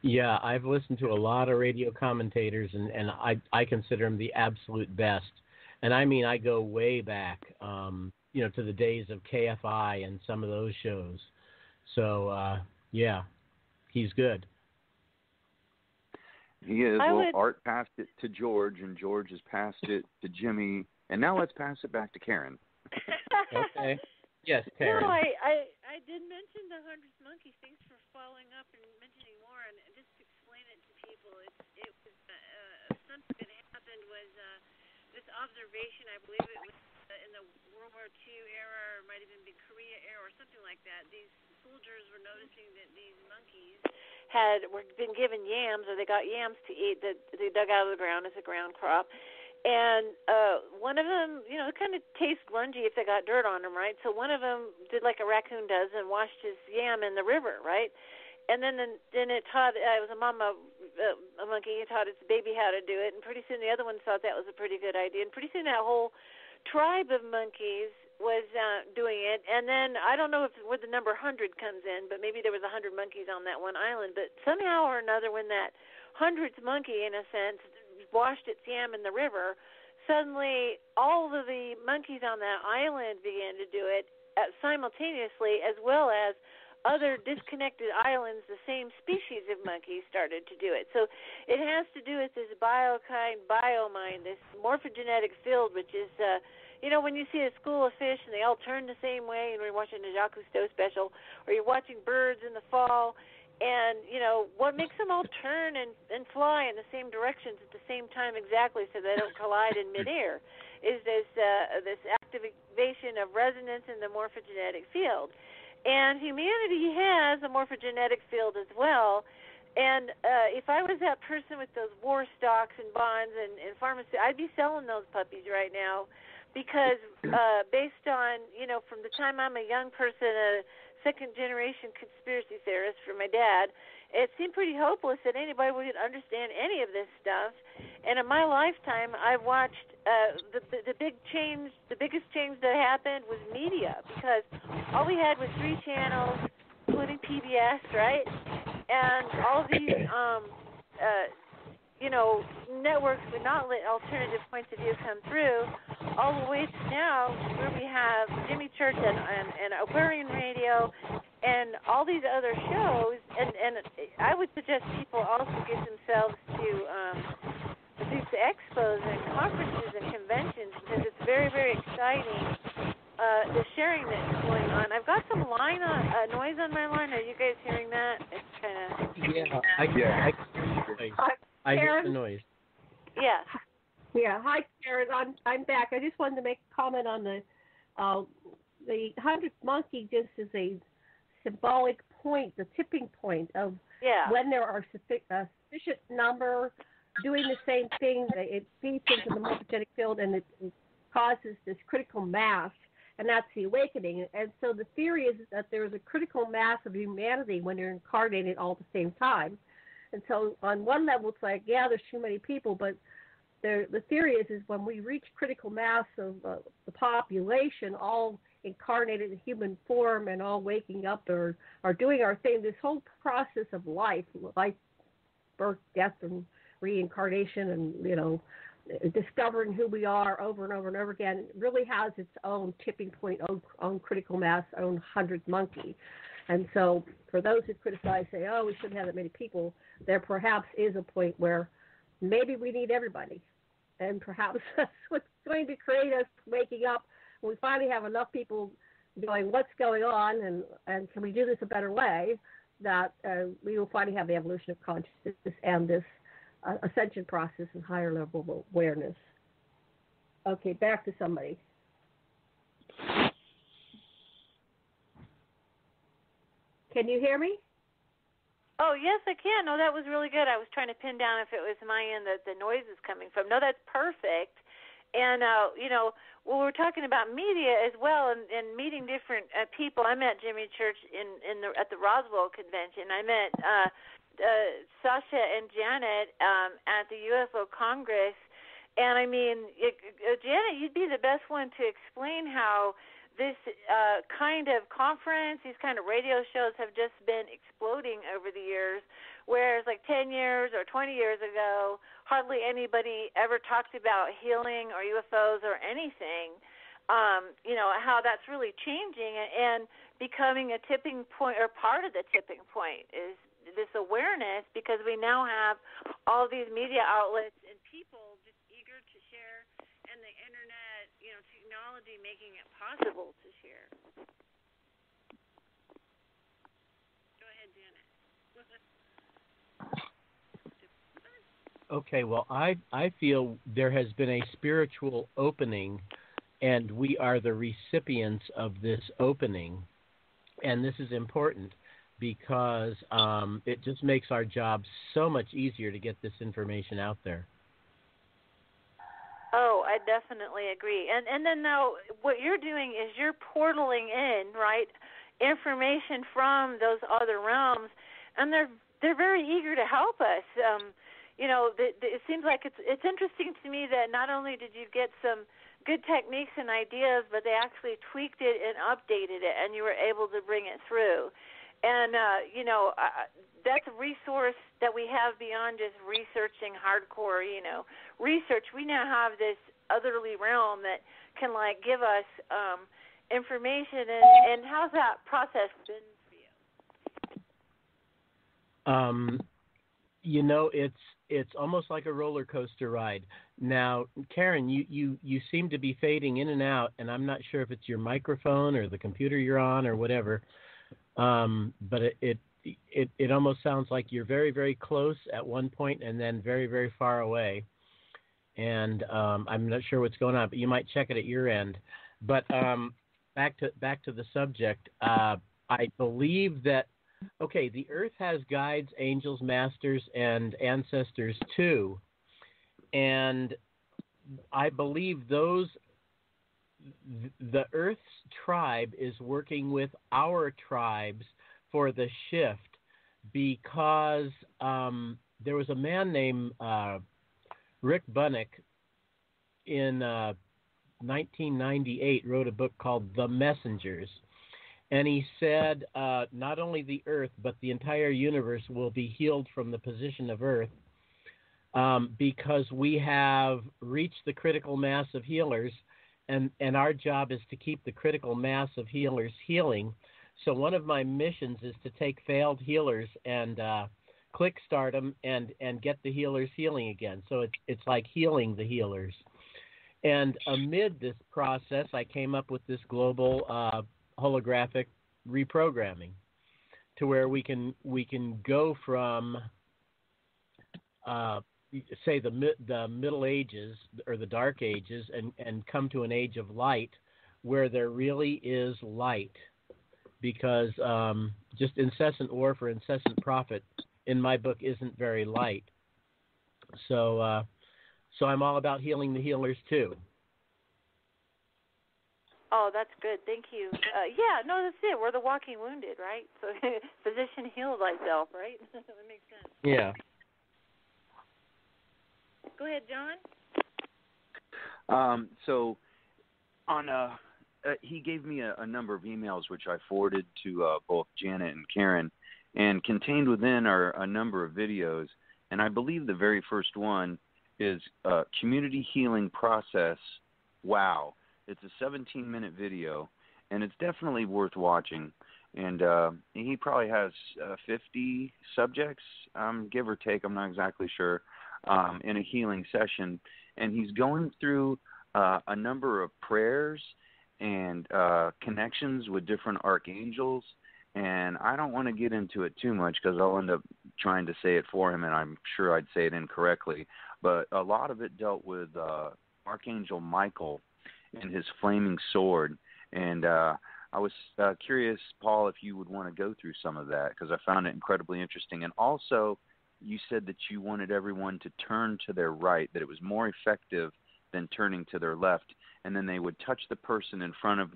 Yeah, I've listened to a lot of radio commentators, and I consider him the absolute best. And I mean, I go way back, to the days of KFI and some of those shows. So, yeah, he's good. He is. Art passed it to George, and George has passed it to Jimmy, and now let's pass it back to Karen. Okay. Yes, Karen. No, I did mention the 100 Monkeys. Thanks for following up and mentioning more, and just to explain it to people, it was something that happened was this observation. I believe it was in the World War II era, or might have even been Korea era, or something like that. These soldiers were noticing that these monkeys were been given yams, or they got yams to eat that they dug out of the ground as a ground crop. And one of them, it kind of tastes grungy if they got dirt on them, right? So one of them did like a raccoon does and washed his yam in the river, right? And then it taught, it was a mama a monkey, it taught its baby how to do it. And pretty soon the other one thought that was a pretty good idea. And pretty soon that whole tribe of monkeys was doing it. And then I don't know where the number 100 comes in, but maybe there was 100 monkeys on that one island. But somehow or another, when that 100th monkey, in a sense, washed its yam in the river, suddenly all of the monkeys on that island began to do it simultaneously, as well as other disconnected islands, the same species of monkeys started to do it. So it has to do with this biomine, this morphogenetic field, which is, when you see a school of fish and they all turn the same way, and we're watching the Jacques Cousteau special, or you're watching birds in the fall, and, what makes them all turn and fly in the same directions at the same time exactly so they don't collide in midair is this activation of resonance in the morphogenetic field. And humanity has a morphogenetic field as well, And if I was that person with those war stocks and bonds and pharmacy, I'd be selling those puppies right now, because based on, from the time I'm a young person, a second-generation conspiracy theorist from my dad, it seemed pretty hopeless that anybody would understand any of this stuff. And in my lifetime, I watched the biggest change that happened was media, because all we had was 3 channels, including PBS, right? And all these, networks would not let alternative points of view come through, all the way to now where we have Jimmy Church and Aquarian Radio and all these other shows. And I would suggest people also get themselves to these expos and conferences and conventions, because it's very, very exciting. The sharing that's going on. I've got some noise on my line. Are you guys hearing that? It's kind of... I hear the noise. Yes. Yeah. Hi, Karen. I'm back. I just wanted to make a comment on the 100th monkey. Just is a symbolic point, the tipping point of when there are sufficient number doing the same thing. It feeds into the morphogenic field, and it causes this critical mass. And that's the awakening. And so the theory is that there's a critical mass of humanity when you're incarnated all at the same time. And so on one level, it's like, there's too many people. But the theory is when we reach critical mass of the population, all incarnated in human form and all waking up or doing our thing, this whole process of life, birth, death, and reincarnation, and, discovering who we are over and over and over again, really has its own tipping point, own critical mass, own 100th monkey. And so for those who criticize, say, we shouldn't have that many people, there perhaps is a point where maybe we need everybody. And perhaps that's what's going to create us waking up when we finally have enough people going, what's going on, and can we do this a better way, that we will finally have the evolution of consciousness and this ascension process and higher level of awareness. Okay, back to somebody. Can you hear me? Oh, yes, I can. No, that was really good. I was trying to pin down if it was my end that the noise is coming from. No, that's perfect. And, we're talking about media as well, and meeting different people. I met Jimmy Church at the Roswell convention. I met Sasha and Janet at the UFO Congress. And, Janet, you'd be the best one to explain how this kind of conference, these kind of radio shows have just been exploding over the years, whereas like 10 years or 20 years ago, hardly anybody ever talked about healing or UFOs or anything. How that's really changing and becoming a tipping point, or part of the tipping point is this awareness, because we now have all these media outlets and people just eager to share, and the internet, technology making it possible to share. Go ahead, Janet. Okay, well, I feel there has been a spiritual opening, and we are the recipients of this opening. And this is important because it just makes our job so much easier to get this information out there. Oh, I definitely agree. And then now what you're doing is you're portaling in, right, information from those other realms, and they're very eager to help us. It seems like it's interesting to me that not only did you get some good techniques and ideas, but they actually tweaked it and updated it, and you were able to bring it through. And, that's a resource that we have beyond just researching hardcore, research. We now have this otherly realm that can, give us information. And how's that process been for you? It's almost like a roller coaster ride. Now, Karen, you seem to be fading in and out, and I'm not sure if it's your microphone or the computer you're on or whatever. But it almost sounds like you're very, very close at one point and then very, very far away. And I'm not sure what's going on, but you might check it at your end. But back to the subject. I believe that Okay, the Earth has guides, angels, masters, and ancestors too. And I believe the Earth's tribe is working with our tribes for the shift because there was a man named Rick Bunnick in 1998 wrote a book called The Messengers. And he said not only the Earth, but the entire universe will be healed from the position of Earth because we have reached the critical mass of healers, and our job is to keep the critical mass of healers healing. So one of my missions is to take failed healers and kickstart them and get the healers healing again. So it's like healing the healers. And amid this process, I came up with this global holographic reprogramming to where we can go from say the Middle Ages or the Dark Ages and come to an age of light where there really is light, because just incessant war for incessant profit in my book isn't very light. So I'm all about healing the healers too. Oh, that's good. Thank you. Yeah, no, that's it. We're the walking wounded, right? So physician heal thyself, right? That makes sense. Yeah. Go ahead, John. So on he gave me a number of emails which I forwarded to both Janet and Karen, and contained within are a number of videos. And I believe the very first one is Community Healing Process. Wow. It's a 17-minute video, and it's definitely worth watching. And he probably has 50 subjects, give or take, I'm not exactly sure, in a healing session. And he's going through a number of prayers and connections with different archangels. And I don't want to get into it too much because I'll end up trying to say it for him, and I'm sure I'd say it incorrectly. But a lot of it dealt with Archangel Michael and his flaming sword. And I was curious, Paul, if you would want to go through some of that, because I found it incredibly interesting. And also, you said that you wanted everyone to turn to their right, that it was more effective than turning to their left, and then they would touch the person in front of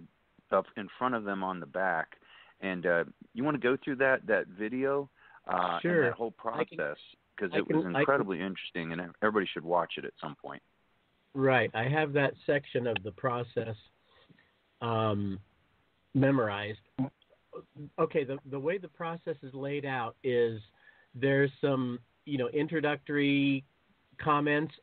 them on the back. And you want to go through that video Sure. and that whole process, because it was incredibly interesting, and everybody should watch it at some point. Right. I have that section of the process memorized. Okay, the way the process is laid out is there's some, introductory comments.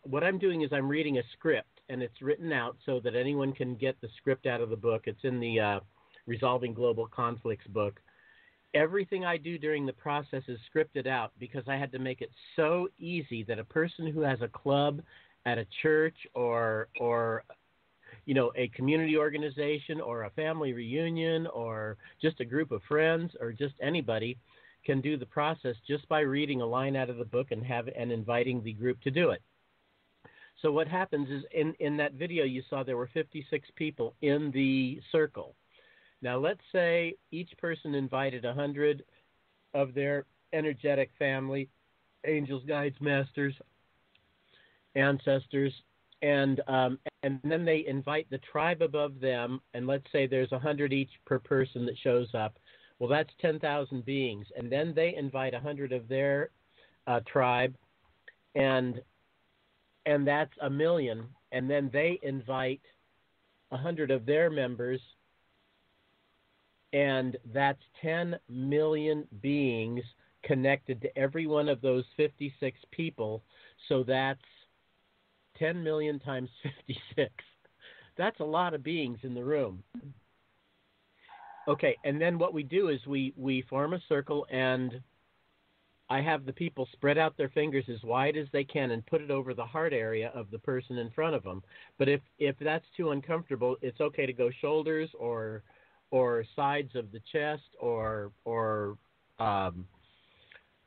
What I'm doing is I'm reading a script, and it's written out so that anyone can get the script out of the book. It's in the Resolving Global Conflicts book. Everything I do during the process is scripted out because I had to make it so easy that a person who has a club at a church or a community organization or a family reunion or just a group of friends or just anybody can do the process just by reading a line out of the book and inviting the group to do it. So what happens is in that video you saw there were 56 people in the circle. Now let's say each person invited 100 of their energetic family, angels, guides, masters, ancestors, and then they invite the tribe above them, and let's say there's 100 each per person that shows up. Well, that's 10,000 beings, and then they invite 100 of their tribe, and that's 1,000,000, and then they invite 100 of their members, and that's 10 million beings connected to every one of those 56 people. So that's 10 million times 56. That's a lot of beings in the room. Okay, and then what we do is we form a circle, and I have the people spread out their fingers as wide as they can and put it over the heart area of the person in front of them. But if that's too uncomfortable, it's okay to go shoulders or sides of the chest or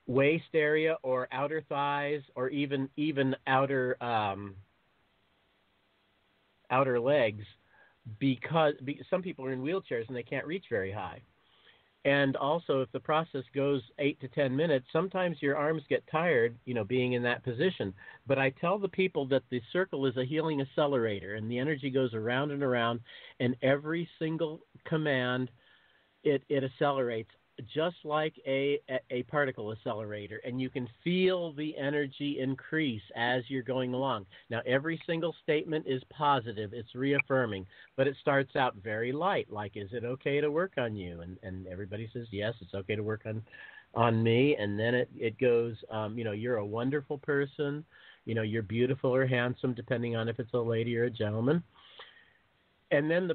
waist area or outer thighs or even outer legs, because some people are in wheelchairs and they can't reach very high. And also, if the process goes 8 to 10 minutes, sometimes your arms get tired, being in that position. But I tell the people that the circle is a healing accelerator, and the energy goes around and around, and every single command, it accelerates, just like a particle accelerator, and you can feel the energy increase as you're going along. Now, every single statement is positive, it's reaffirming, but it starts out very light, like, is it okay to work on you? And everybody says, yes, it's okay to work on me, and then it goes, you're a wonderful person, you're beautiful or handsome, depending on if it's a lady or a gentleman. And then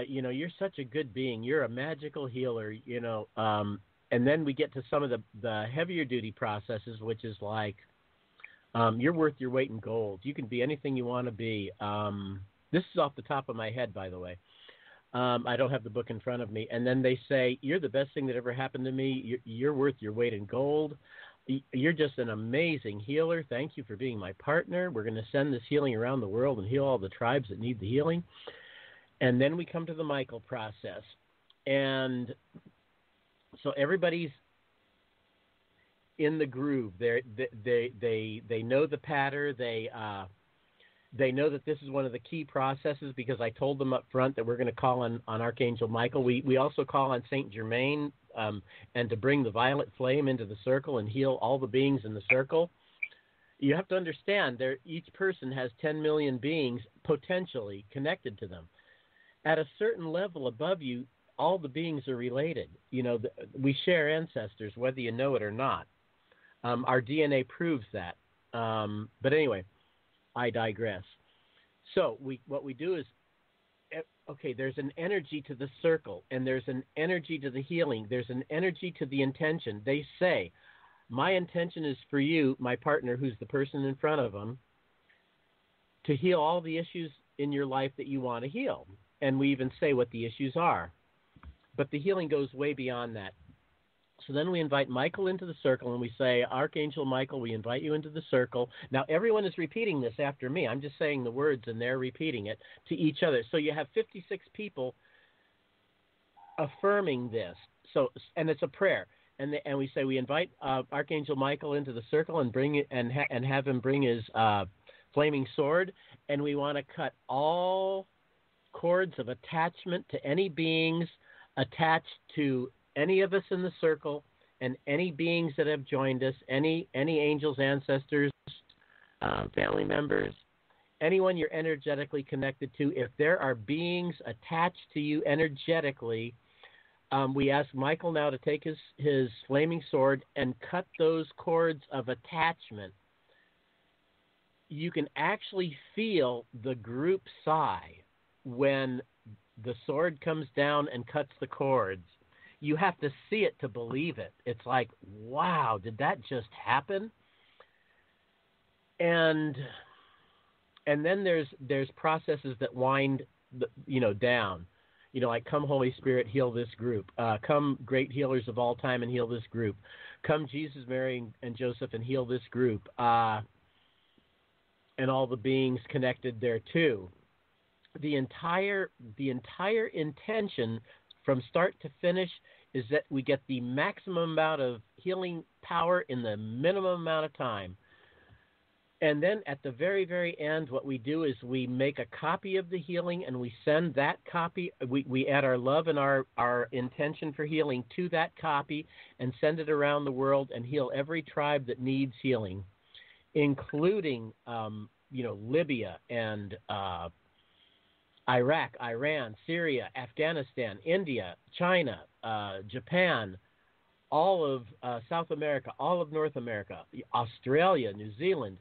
you're such a good being. You're a magical healer, and then we get to some of the heavier duty processes, which is like, you're worth your weight in gold. You can be anything you want to be. This is off the top of my head, by the way. I don't have the book in front of me. And then they say, you're the best thing that ever happened to me. You're worth your weight in gold. You're just an amazing healer. Thank you for being my partner. We're going to send this healing around the world and heal all the tribes that need the healing. And then we come to the Michael process. And so everybody's in the groove. They know the pattern. They know that this is one of the key processes because I told them up front that we're going to call on Archangel Michael. We also call on Saint Germain and to bring the violet flame into the circle and heal all the beings in the circle. You have to understand, each person has 10 million beings potentially connected to them. At a certain level above you, all the beings are related. We share ancestors, whether you know it or not. Our DNA proves that. But anyway, I digress. So what we do is, okay, there's an energy to the circle, and there's an energy to the healing. There's an energy to the intention. They say, my intention is for you, my partner, who's the person in front of them, to heal all the issues in your life that you want to heal. And we even say what the issues are. But the healing goes way beyond that. So then we invite Michael into the circle, and we say, Archangel Michael, we invite you into the circle. Now, everyone is repeating this after me. I'm just saying the words, and they're repeating it to each other. So you have 56 people affirming this. And it's a prayer. And we say we invite Archangel Michael into the circle and have him bring his flaming sword, and we want to cut all cords of attachment to any beings attached to any of us in the circle, and any beings that have joined us, any angels, ancestors, family members, anyone you're energetically connected to. If there are beings attached to you energetically, we ask Michael now to take his flaming sword and cut those cords of attachment. You can actually feel the group sigh when the sword comes down and cuts the cords. You have to see it to believe it. It's like, wow, did that just happen? And then there's processes that wind, down. Like, come Holy Spirit, heal this group. Come great healers of all time and heal this group. Come Jesus, Mary, and Joseph and heal this group. And all the beings connected there too. The entire intention from start to finish is that we get the maximum amount of healing power in the minimum amount of time. And then at the very, very end, what we do is we make a copy of the healing, and we send that copy. We add our love and our intention for healing to that copy and send it around the world and heal every tribe that needs healing, including, Libya and Iraq, Iran, Syria, Afghanistan, India, China, Japan, all of South America, all of North America, Australia, New Zealand,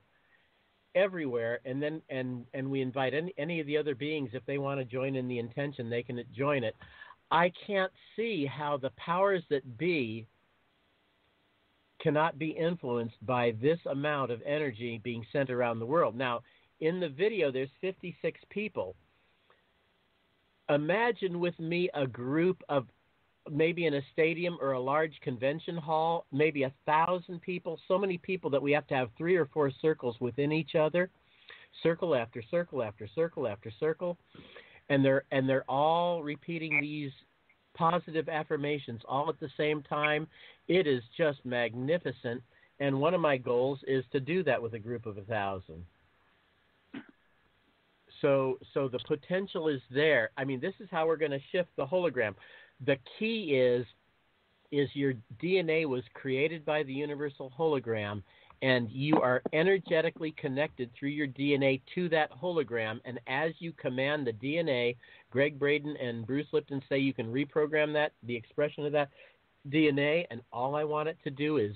everywhere. And then and we invite any of the other beings, if they want to join in the intention, they can join it. I can't see how the powers that be cannot be influenced by this amount of energy being sent around the world. Now, in the video, there's 56 people. Imagine with me a group of, maybe in a stadium or a large convention hall, maybe 1,000 people, so many people that we have to have 3 or 4 circles within each other, circle after circle after circle after circle, and they're all repeating positive affirmations all at the same time. It is just magnificent. And one of my goals is to do that with a group of 1,000. So the potential is there. I mean, this is how we're going to shift the hologram. The key is your DNA was created by the universal hologram, and you are energetically connected through your DNA to that hologram. And as you command the DNA, Greg Braden and Bruce Lipton say you can reprogram that, the expression of that DNA, and all I want it to do is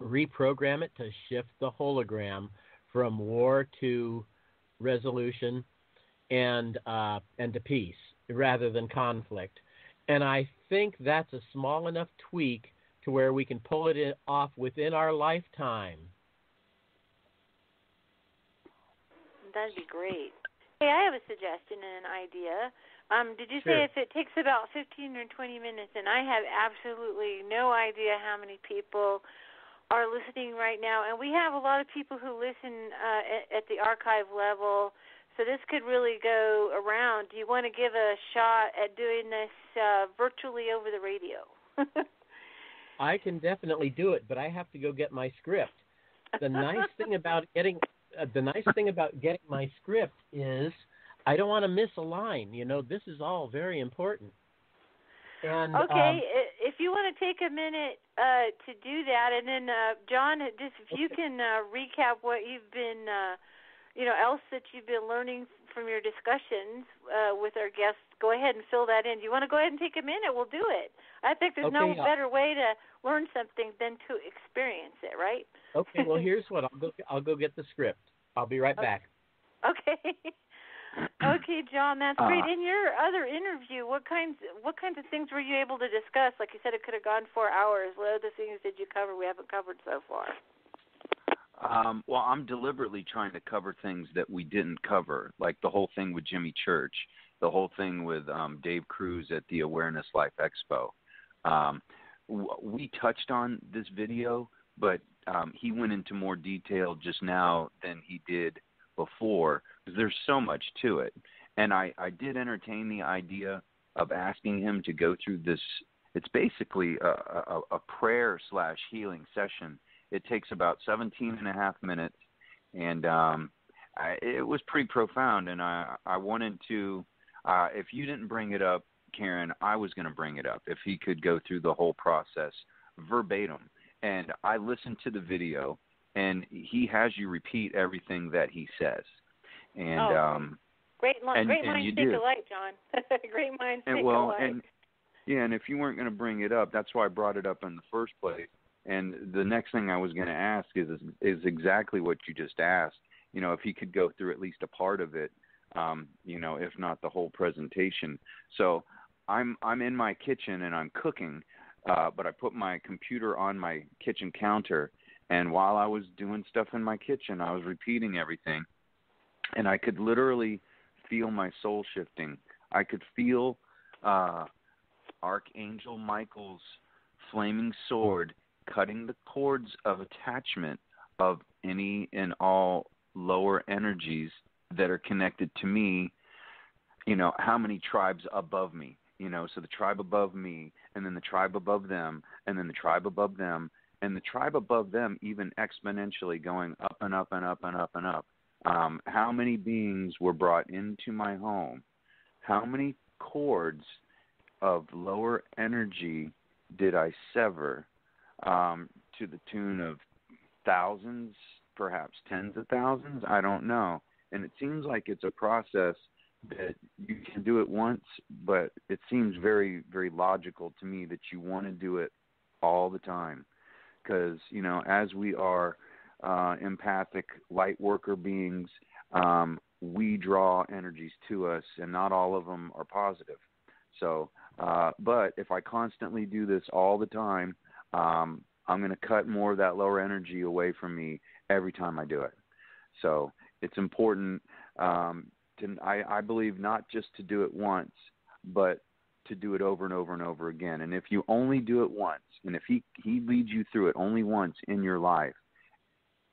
reprogram it to shift the hologram from war to resolution and to peace rather than conflict. And I think that's a small enough tweak to where we can pull it off within our lifetime. That'd be great. Hey, I have a suggestion and an idea. Did you Sure. say if it takes about 15 or 20 minutes, and I have absolutely no idea how many people are listening right now, and we have a lot of people who listen at the archive level, so this could really go around. Do you want to give a shot at doing this virtually over the radio? I can definitely do it, but I have to go get my script. The nice thing about getting my script is I don't want to miss a line. You know, this is all very important. And, okay, if you want to take a minute to do that, and then John, just if you can recap what you've been, else that you've been learning from your discussions with our guests, go ahead and fill that in. Do you want to go ahead and take a minute? We'll do it. I think there's no better way to learn something than to experience it, right? Okay, well, here's what I'll go get the script. I'll be right back. Okay. Okay, John, that's great. In your other interview, what kinds of things were you able to discuss? Like you said, it could have gone 4 hours. What other things did you cover we haven't covered so far? Well, I'm deliberately trying to cover things that we didn't cover, like the whole thing with Jimmy Church, the whole thing with Dave Cruz at the Awareness Life Expo. We touched on this video, but he went into more detail just now than he did before, because there's so much to it. And I did entertain the idea of asking him to go through this. It's basically a prayer/healing session. It takes about 17 and a half minutes, and it was pretty profound. And I wanted to, if you didn't bring it up, Karen, I was going to bring it up, if he could go through the whole process verbatim. And I listened to the video, and he has you repeat everything that he says. And great minds think do. alike, John. Great minds think alike. And if you weren't going to bring it up, that's why I brought it up in the first place. And the next thing I was going to ask is exactly what you just asked. You know, if he could go through at least a part of it, if not the whole presentation. So I'm in my kitchen and I'm cooking, but I put my computer on my kitchen counter, and while I was doing stuff in my kitchen, I was repeating everything, and I could literally feel my soul shifting. I could feel Archangel Michael's flaming sword cutting the cords of attachment of any and all lower energies that are connected to me, how many tribes above me, so the tribe above me, and then the tribe above them, and then the tribe above them, and the tribe above them even exponentially going up and up and up and up and up. How many beings were brought into my home? How many cords of lower energy did I sever, to the tune of thousands, perhaps tens of thousands? I don't know. And it seems like it's a process that you can do it once, but it seems very, very logical to me that you want to do it all the time. Because, as we are empathic light worker beings, we draw energies to us, and not all of them are positive. So, but if I constantly do this all the time, I'm going to cut more of that lower energy away from me every time I do it. So it's important, I believe, not just to do it once, but to do it over and over and over again. And if you only do it once, and if he leads you through it only once in your life,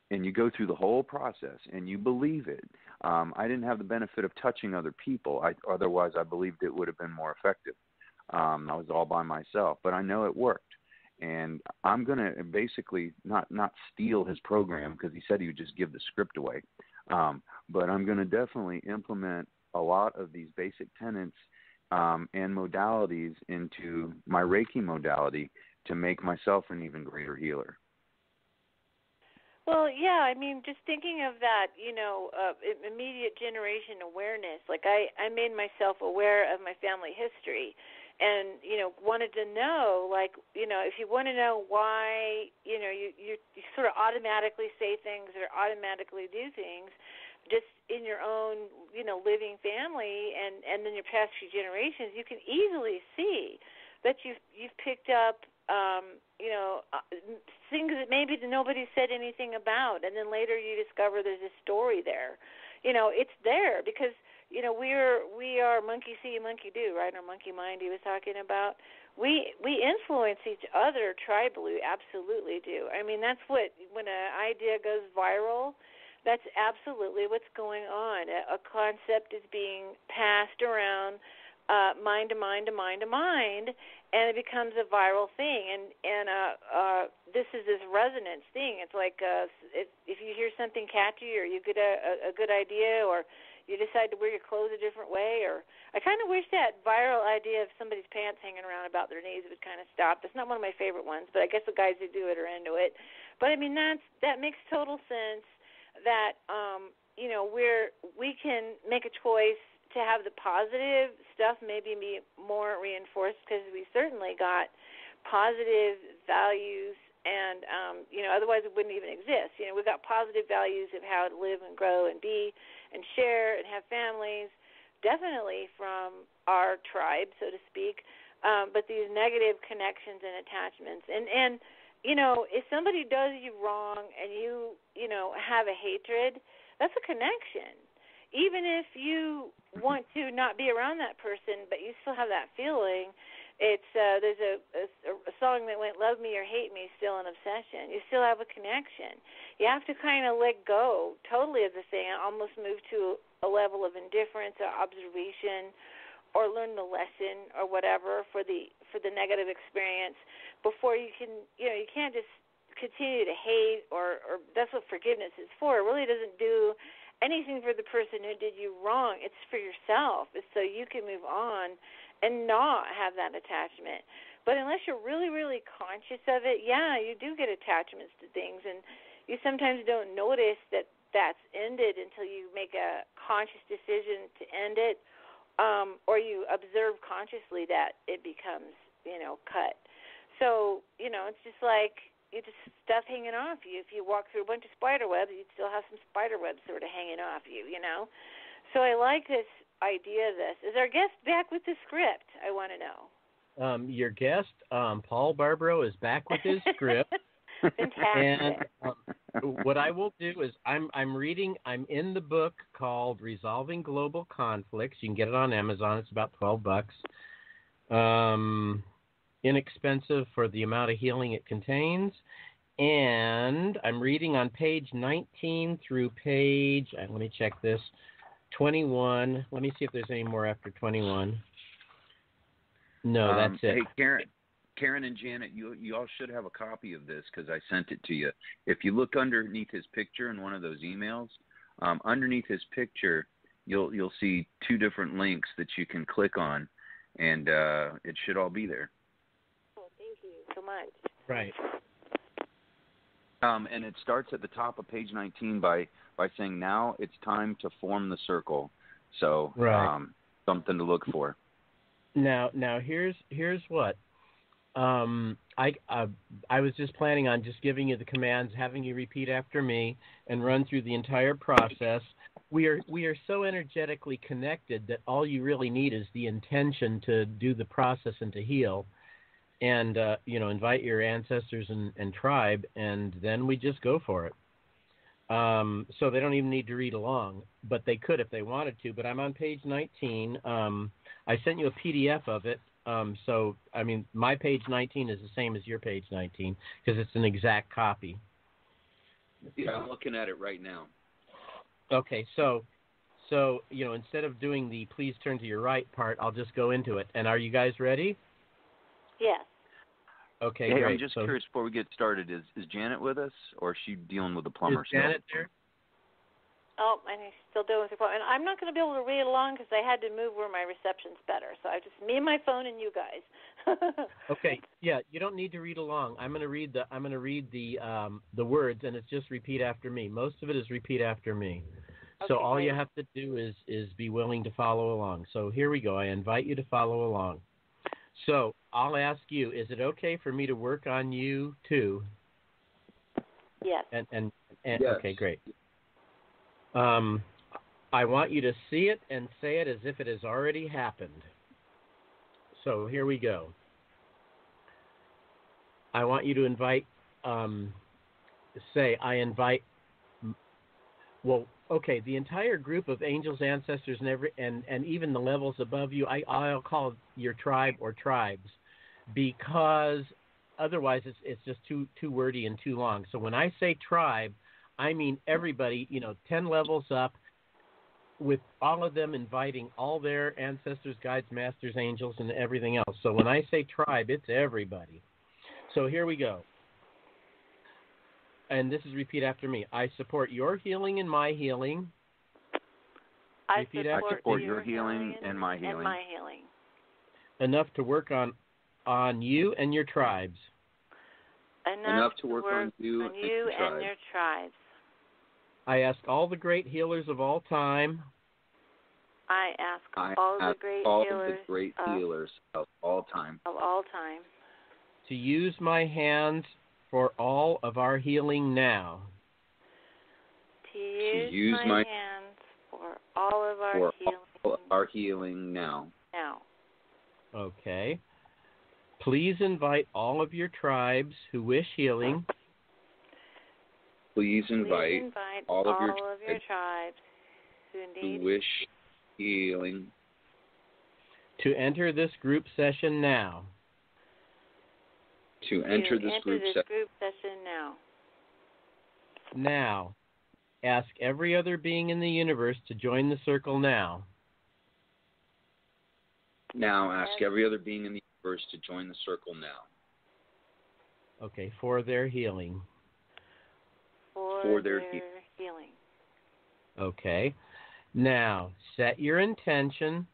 and you go through the whole process and you believe it, I didn't have the benefit of touching other people. Otherwise, I believed it would have been more effective. I was all by myself, but I know it worked. And I'm going to basically not steal his program, because he said he would just give the script away. But I'm going to definitely implement a lot of these basic tenets and modalities into my Reiki modality to make myself an even greater healer. Well, yeah, I mean, just thinking of that, immediate generation awareness. Like I made myself aware of my family history, and wanted to know, like, if you want to know why, you sort of automatically say things or automatically do things, just in your own, living family, and in your past few generations, you can easily see that you've picked up, things that maybe nobody said anything about, and then later you discover there's a story there. It's there because we are monkey see, monkey do, right? Or monkey mind he was talking about. We influence each other tribally, absolutely do. I mean, that's when an idea goes viral, that's absolutely what's going on. A concept is being passed around mind to mind to mind to mind, and it becomes a viral thing. And this is this resonance thing. It's like if you hear something catchy, or you get a good idea, or you decide to wear your clothes a different way, or I kind of wish that viral idea of somebody's pants hanging around about their knees would kind of stop. It's not one of my favorite ones, but I guess the guys who do it are into it. But I mean, that makes total sense. That we can make a choice to have the positive stuff maybe be more reinforced, because we certainly got positive values, and otherwise it wouldn't even exist. We've got positive values of how to live and grow and be and share and have families, definitely from our tribe, so to speak, but these negative connections and attachments. And if somebody does you wrong and you have a hatred, that's a connection. Even if you want to not be around that person, but you still have that feeling, it's there's a song that went, "Love me or hate me, still an obsession." You still have a connection. You have to kind of let go totally of the thing and almost move to a level of indifference or observation, or learn the lesson or whatever for the negative experience before you can, you can't just continue to hate, or that's what forgiveness is for. It really doesn't do anything for the person who did you wrong. It's for yourself. It's so you can move on and not have that attachment. But unless you're really, really conscious of it, yeah, you do get attachments to things, and you sometimes don't notice that that's ended until you make a conscious decision to end it, or you observe consciously that it becomes, cut. So, it's just like it's just stuff hanging off you. If you walk through a bunch of spider webs, you'd still have some spider webs sort of hanging off you, So I like this idea of this. Is our guest back with the script? I want to know. Your guest, Paul Barbaro, is back with his script. Fantastic. And what I will do is I'm in the book called Resolving Global Conflicts. You can get it on Amazon. It's about $12. Inexpensive for the amount of healing it contains. And I'm reading on page 19 through page, let me check this, 21. Let me see if there's any more after 21. No, that's it. Hey, Karen and Janet, you all should have a copy of this because I sent it to you. If you look underneath his picture in one of those emails, underneath his picture, you'll see two different links that you can click on, and it should all be there. Oh, thank you so much. Right. And it starts at the top of page 19 by saying, now it's time to form the circle. So right. Something to look for. Now here's what. I was just planning on just giving you the commands, having you repeat after me, and run through the entire process. We are so energetically connected that all you really need is the intention to do the process and to heal, and invite your ancestors and tribe, and then we just go for it. So they don't even need to read along, but they could if they wanted to. But I'm on page 19. I sent you a PDF of it. So, I mean, my page 19 is the same as your page 19 because it's an exact copy. Yeah, I'm looking at it right now. Okay, so So, instead of doing the please turn to your right part, I'll just go into it. And are you guys ready? Yes. Okay, hey, great. I'm just curious before we get started, is Janet with us, or is she dealing with the plumber Is Janet still? there? Oh, and he's still doing it. And I'm not going to be able to read along because I had to move where my reception's better. So I just me and my phone and you guys. Okay, yeah, you don't need to read along. I'm going to read the words, and it's just repeat after me. Most of it is repeat after me. So Okay, all great. you have to do is be willing to follow along. So here we go. I invite you to follow along. So I'll ask you, is it okay for me to work on you too? Yes. And Yes. Okay, great. I want you to see it and say it as if it has already happened. So here we go. I want you to invite, the entire group of angels, ancestors, and even the levels above you, I'll call your tribe or tribes, because otherwise it's just too wordy and too long. So when I say tribe, I mean everybody, 10 levels up, with all of them inviting all their ancestors, guides, masters, angels, and everything else. So when I say tribe, it's everybody. So here we go. And this is repeat after me. I support your healing and my healing. I support your healing and my healing. And my healing. Enough to work on you and your tribes. Enough to work on you and your tribes. I ask all the great healers of all time. I ask all the great healers of all time. To use my hands for all of our healing now. To use my hands for all of our healing now. Okay. Please invite all of your tribes who wish healing. Please invite all of your tribes who wish healing to enter this group session now. To enter this group session now. Now, ask every other being in the universe to join the circle now. Now, ask every other being in the universe to join the circle now. Okay, for their healing. For their healing. Okay. Now, set your intention.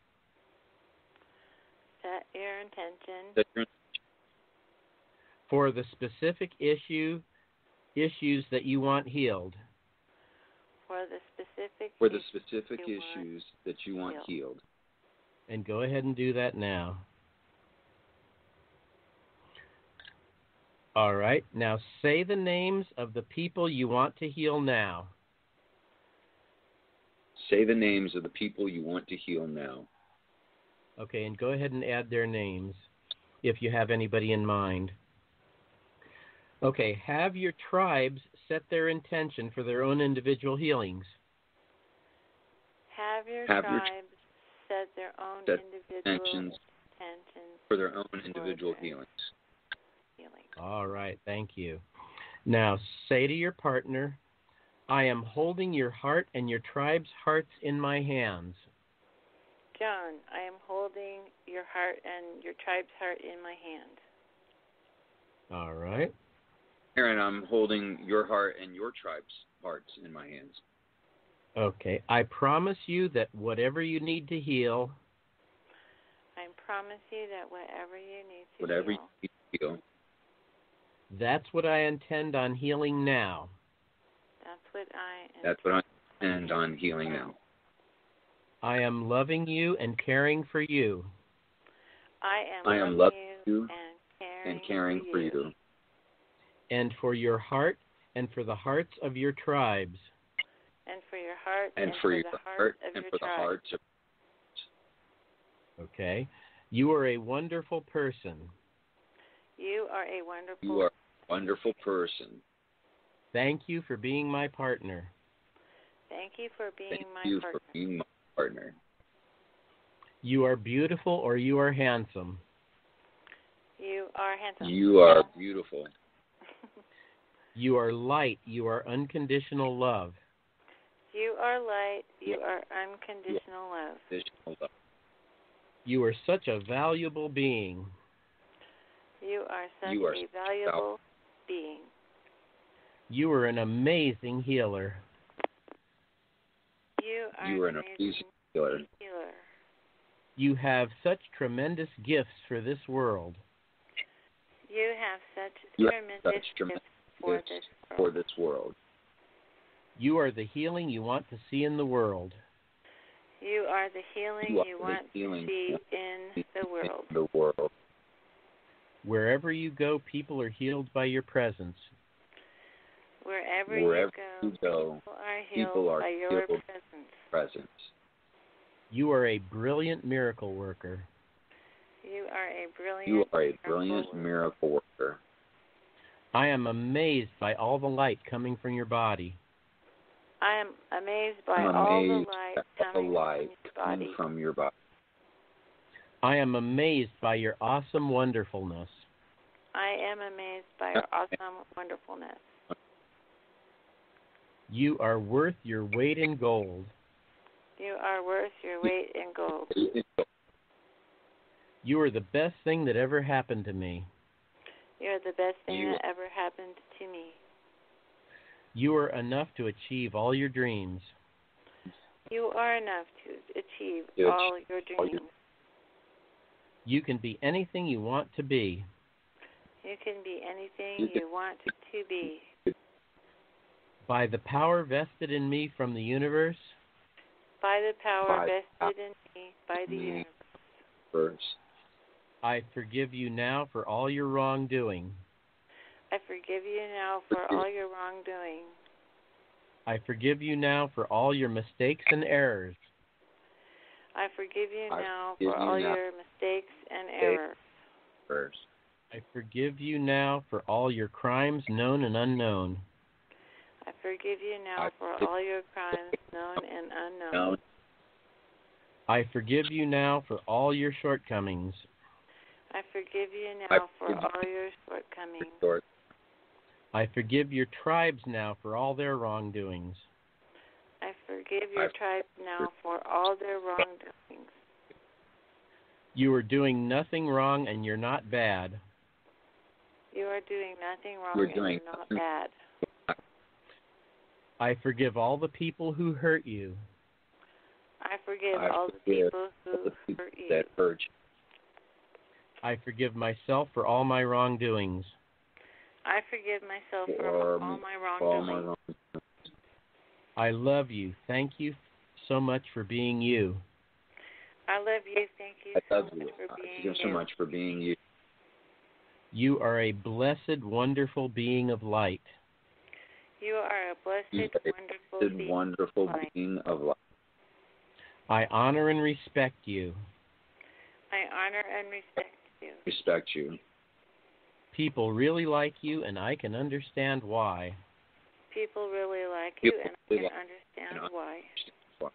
For the specific issues that you want healed. For the specific issues that you want healed. And go ahead and do that now. All right. Now say the names of the people you want to heal now. Say the names of the people you want to heal now. Okay, and go ahead and add their names if you have anybody in mind. Okay, have your tribes set their intention for their own individual healings. Have your tribes set their own individual intentions for their own individual healings. All right, thank you. Now, say to your partner, I am holding your heart and your tribe's hearts in my hands. John, I am holding your heart and your tribe's heart in my hand. All right. Aaron, I'm holding your heart and your tribe's hearts in my hands. Okay. I promise you that whatever you need to heal. I promise you that whatever you need to whatever you need to heal. That's what I intend on healing now. That's what I intend on healing now. I am loving you and caring for you. I am loving you and caring for you. And for your heart and for the hearts of your tribes. And for your heart and for your heart and for the hearts of. Okay. You are a wonderful person. You are a wonderful person. Thank you for being my partner. Thank you for being my partner. You are beautiful or you are handsome. You are handsome. You are beautiful. You are light. You are unconditional love. You are light. You are unconditional love. Unconditional love. You are such a valuable being. You are such a valuable being. You are an amazing healer. You are an amazing healer. You have such tremendous gifts for this world. You have such tremendous gifts for this world. You are the healing you want to see in the world. You are the healing you want to see in the world. Wherever you go, people are healed by your presence. Wherever you go, people are healed by your presence. You are a brilliant miracle worker. You are a brilliant miracle worker. I am amazed by all the light coming from your body. I am amazed by all the light coming from your body. I am amazed by your awesome wonderfulness. I am amazed by your awesome wonderfulness. You are worth your weight in gold. You are worth your weight in gold. You are the best thing that ever happened to me. You are the best thing that ever happened to me. You are enough to achieve all your dreams. You are enough to achieve all your dreams. You can be anything you want to be. You can be anything you want to be. By the power vested in me from the universe. By the power vested in me by the universe. I forgive you now for all your wrongdoing. I forgive you now for all your wrongdoing. I forgive you now for all your mistakes and errors. I forgive you now for all your mistakes and errors. I forgive you now for all your crimes known and unknown. I forgive you now for all your crimes known and unknown. I forgive you now for all your shortcomings. I forgive you now for all your shortcomings. I forgive your tribes now for all their wrongdoings. I forgive your tribes now for all their wrongdoings. You are doing nothing wrong and you're not bad. You are doing nothing wrong and you're not bad. I forgive all the people who hurt you. I forgive all the people who hurt you. I forgive myself for all my wrongdoings. I forgive myself for all my wrongdoings. I love you. Thank you so much for being you. I love you. Thank you so much for being you. You are a blessed, wonderful being of light. You are a blessed, wonderful being of light. I honor and respect you. I honor and respect you. People really like you, and I can understand why. People really like you, and I can understand why.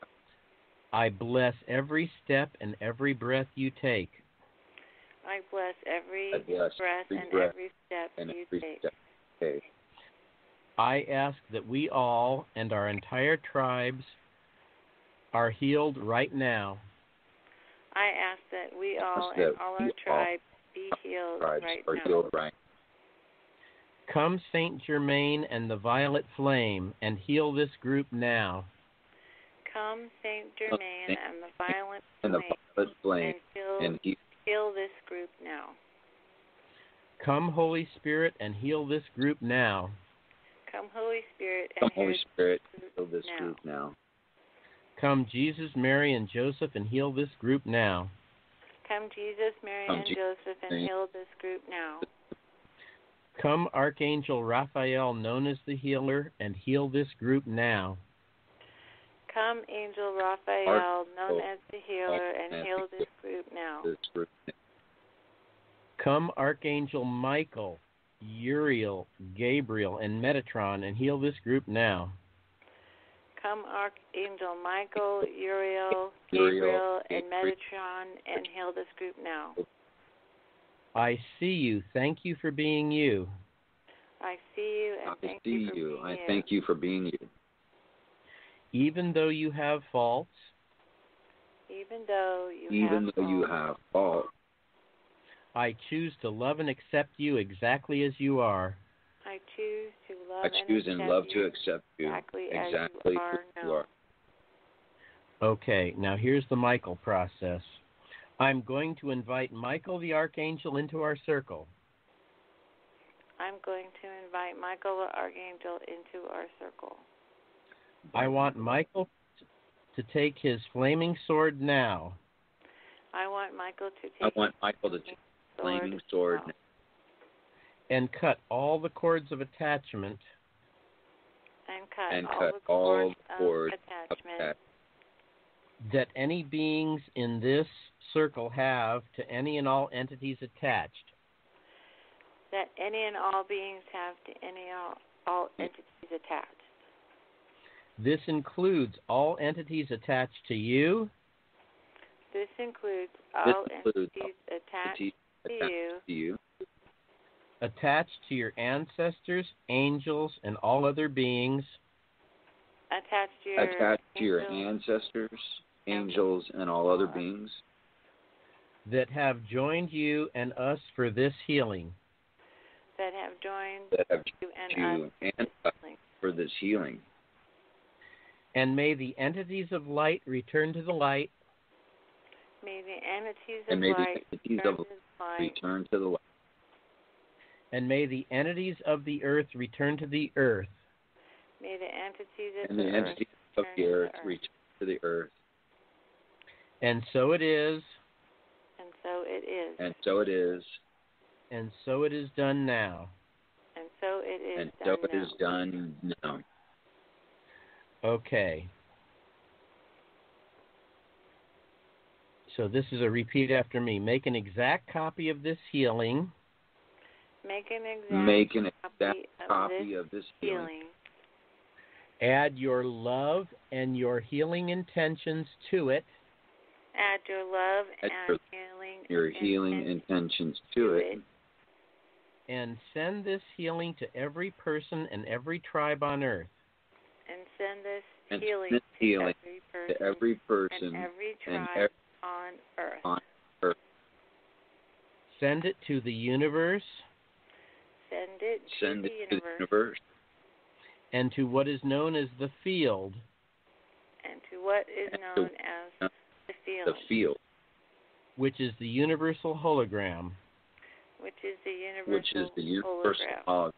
I bless every step and every breath you take. I bless every breath and every step you take. I ask that we all and our entire tribes are healed right now. I ask that we all and all our tribes be healed right now. Come, Saint Germain and the Violet Flame, and heal this group now. Come, Saint Germain and the Violet Flame, and heal this group now. Come, Holy Spirit, and heal this group now. Come, Holy Spirit, and heal this group now. Come, Jesus, Mary, and Joseph, and heal this group now. Come, Jesus, Mary, and Joseph, and heal this group now. Come, Archangel Raphael, known as the healer, and heal this group now. Come, Angel Raphael, known as the healer, and heal this group now. Come, Archangel Michael, Uriel, Gabriel, and Metatron, and heal this group now. Come, Archangel Michael, Uriel, Gabriel, and Metatron, and heal this group now. I see you. Thank you for being you. I see you, and thank you for being you. I thank you for being you. even though you have faults, even though you have faults, I choose to love and accept you exactly as you are. I choose and love to accept you exactly as you are. Okay, now here's the Michael process. I'm going to invite Michael the Archangel into our circle. I'm going to invite Michael the Archangel into our circle. I want Michael to take his flaming sword now. I want Michael to take his flaming sword now. And cut all the cords of attachment. And cut all the cords of attachment. That any beings in this circle have to any and all entities attached. That any and all beings have to any and all entities attached. This includes all entities attached to you. This includes all entities attached to you. Attached to your ancestors, angels, and all other beings. Attached to your ancestors, angels, and all other beings. That have joined you and us for this healing. That have joined you and us for this healing. And may the entities of light return to the light. May the entities of light return to the light. And may the entities of the earth return to the earth. May the entities of the earth return to the earth. And so it is. And so it is. And so it is. And so it is done now. And so it is and so it is done now. Okay. So this is a repeat after me. Make an exact copy of this healing. Make an exact copy of this healing. Add your love and your healing intentions to it. Add your love and your healing intentions to it. And send this healing to every person and every tribe on earth. And send this healing to every person and every tribe on earth. Send it to the universe. Send it to the universe. And to what is known as the field. And to what is known as the field. Which is the universal hologram. Which is the universal hologram.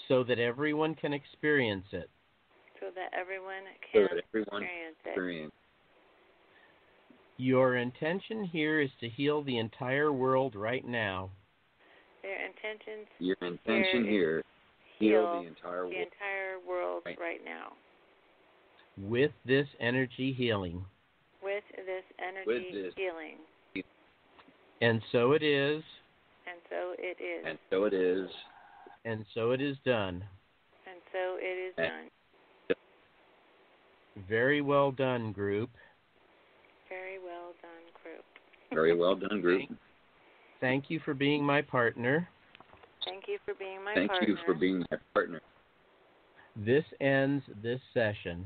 So that everyone can experience it. So that everyone can experience it. Your intention here is to heal the entire world right now. Your intention here heal the entire world right now. With this energy healing. With this energy healing. And so it is. And so it is. And so it is. And so it is done. And so it is done. Very well done, group. Very well done, group. Very well done, group. Thank you for being my partner. Thank you for being my partner. Thank you for being my partner. This ends this session.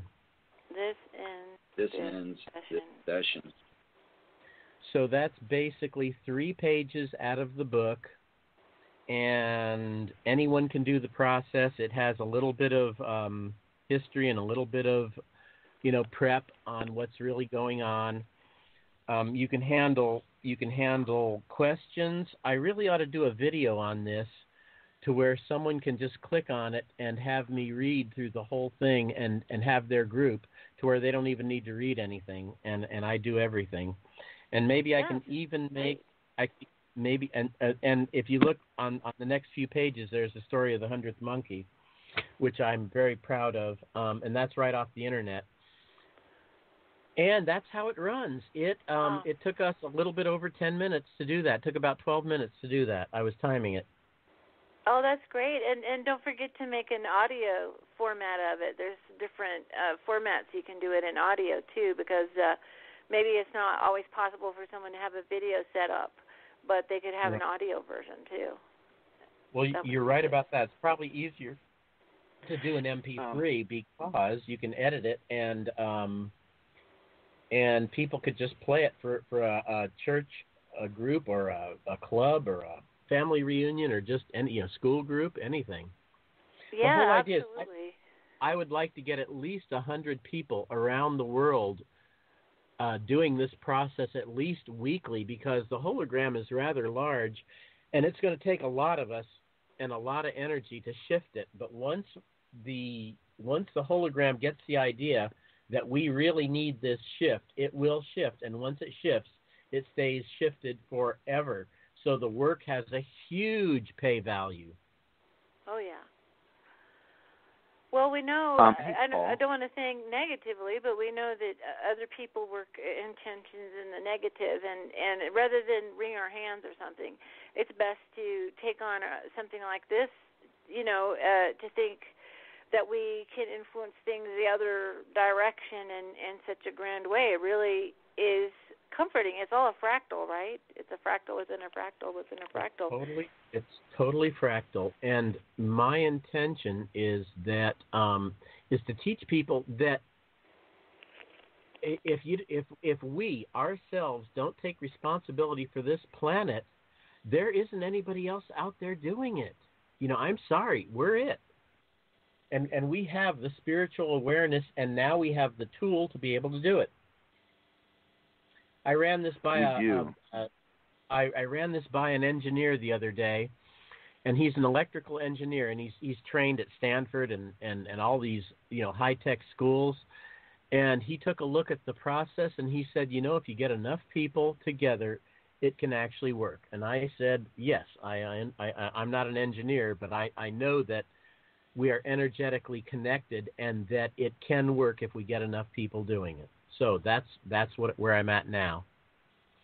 This ends this session. So that's basically 3 pages out of the book, and anyone can do the process. It has a little bit of history and a little bit of, prep on what's really going on. You can handle questions. I really ought to do a video on this to where someone can just click on it and have me read through the whole thing and have their group to where they don't even need to read anything, and I do everything. And maybe I can even make and if you look on the next few pages, there's the story of the 100th monkey, which I'm very proud of, and that's right off the internet. And that's how it runs. It took us a little bit over 10 minutes to do that. It took about 12 minutes to do that. I was timing it. Oh, that's great. And don't forget to make an audio format of it. There's different formats you can do it in audio, too, because maybe it's not always possible for someone to have a video set up, but they could have an audio version, too. Well, you're right about that. It's probably easier to do an MP3 because you can edit it and people could just play it for a church, a group, or a club, or a family reunion, or just any school group, anything. Yeah, the whole idea absolutely. Is I would like to get at least 100 people around the world doing this process at least weekly, because the hologram is rather large, and it's going to take a lot of us and a lot of energy to shift it. But once the hologram gets the idea that we really need this shift, it will shift, and once it shifts, it stays shifted forever. So the work has a huge pay value. Oh, yeah. Well, we know, I don't want to think negatively, but we know that other people work intentions in the negative, and rather than wring our hands or something, it's best to take on something like this, to think that we can influence things the other direction in such a grand way. It really is comforting. It's all a fractal, right? It's a fractal within a fractal within a fractal. It's totally fractal, and my intention is that is to teach people that if we ourselves don't take responsibility for this planet, there isn't anybody else out there doing it. I'm sorry, we're it. And we have the spiritual awareness, and now we have the tool to be able to do it. I ran this by I ran this by an engineer the other day, and he's an electrical engineer, and he's trained at Stanford and all these high-tech schools. And he took a look at the process, and he said, if you get enough people together, it can actually work. And I said, yes, I'm not an engineer, but I know that we are energetically connected, and that it can work if we get enough people doing it. So that's where I'm at now.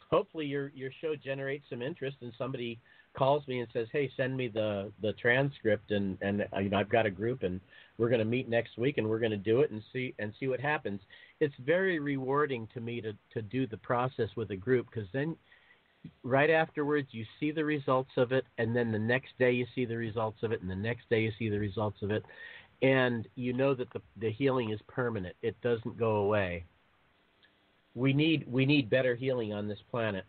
Hopefully your show generates some interest, and somebody calls me and says, "Hey, send me the transcript, and I've got a group, and we're going to meet next week, and we're going to do it and see what happens." It's very rewarding to me to do the process with a group, because then right afterwards you see the results of it, and then the next day you see the results of it, and the next day you see the results of it, and you know that the healing is permanent. It doesn't go away. We need better healing on this planet.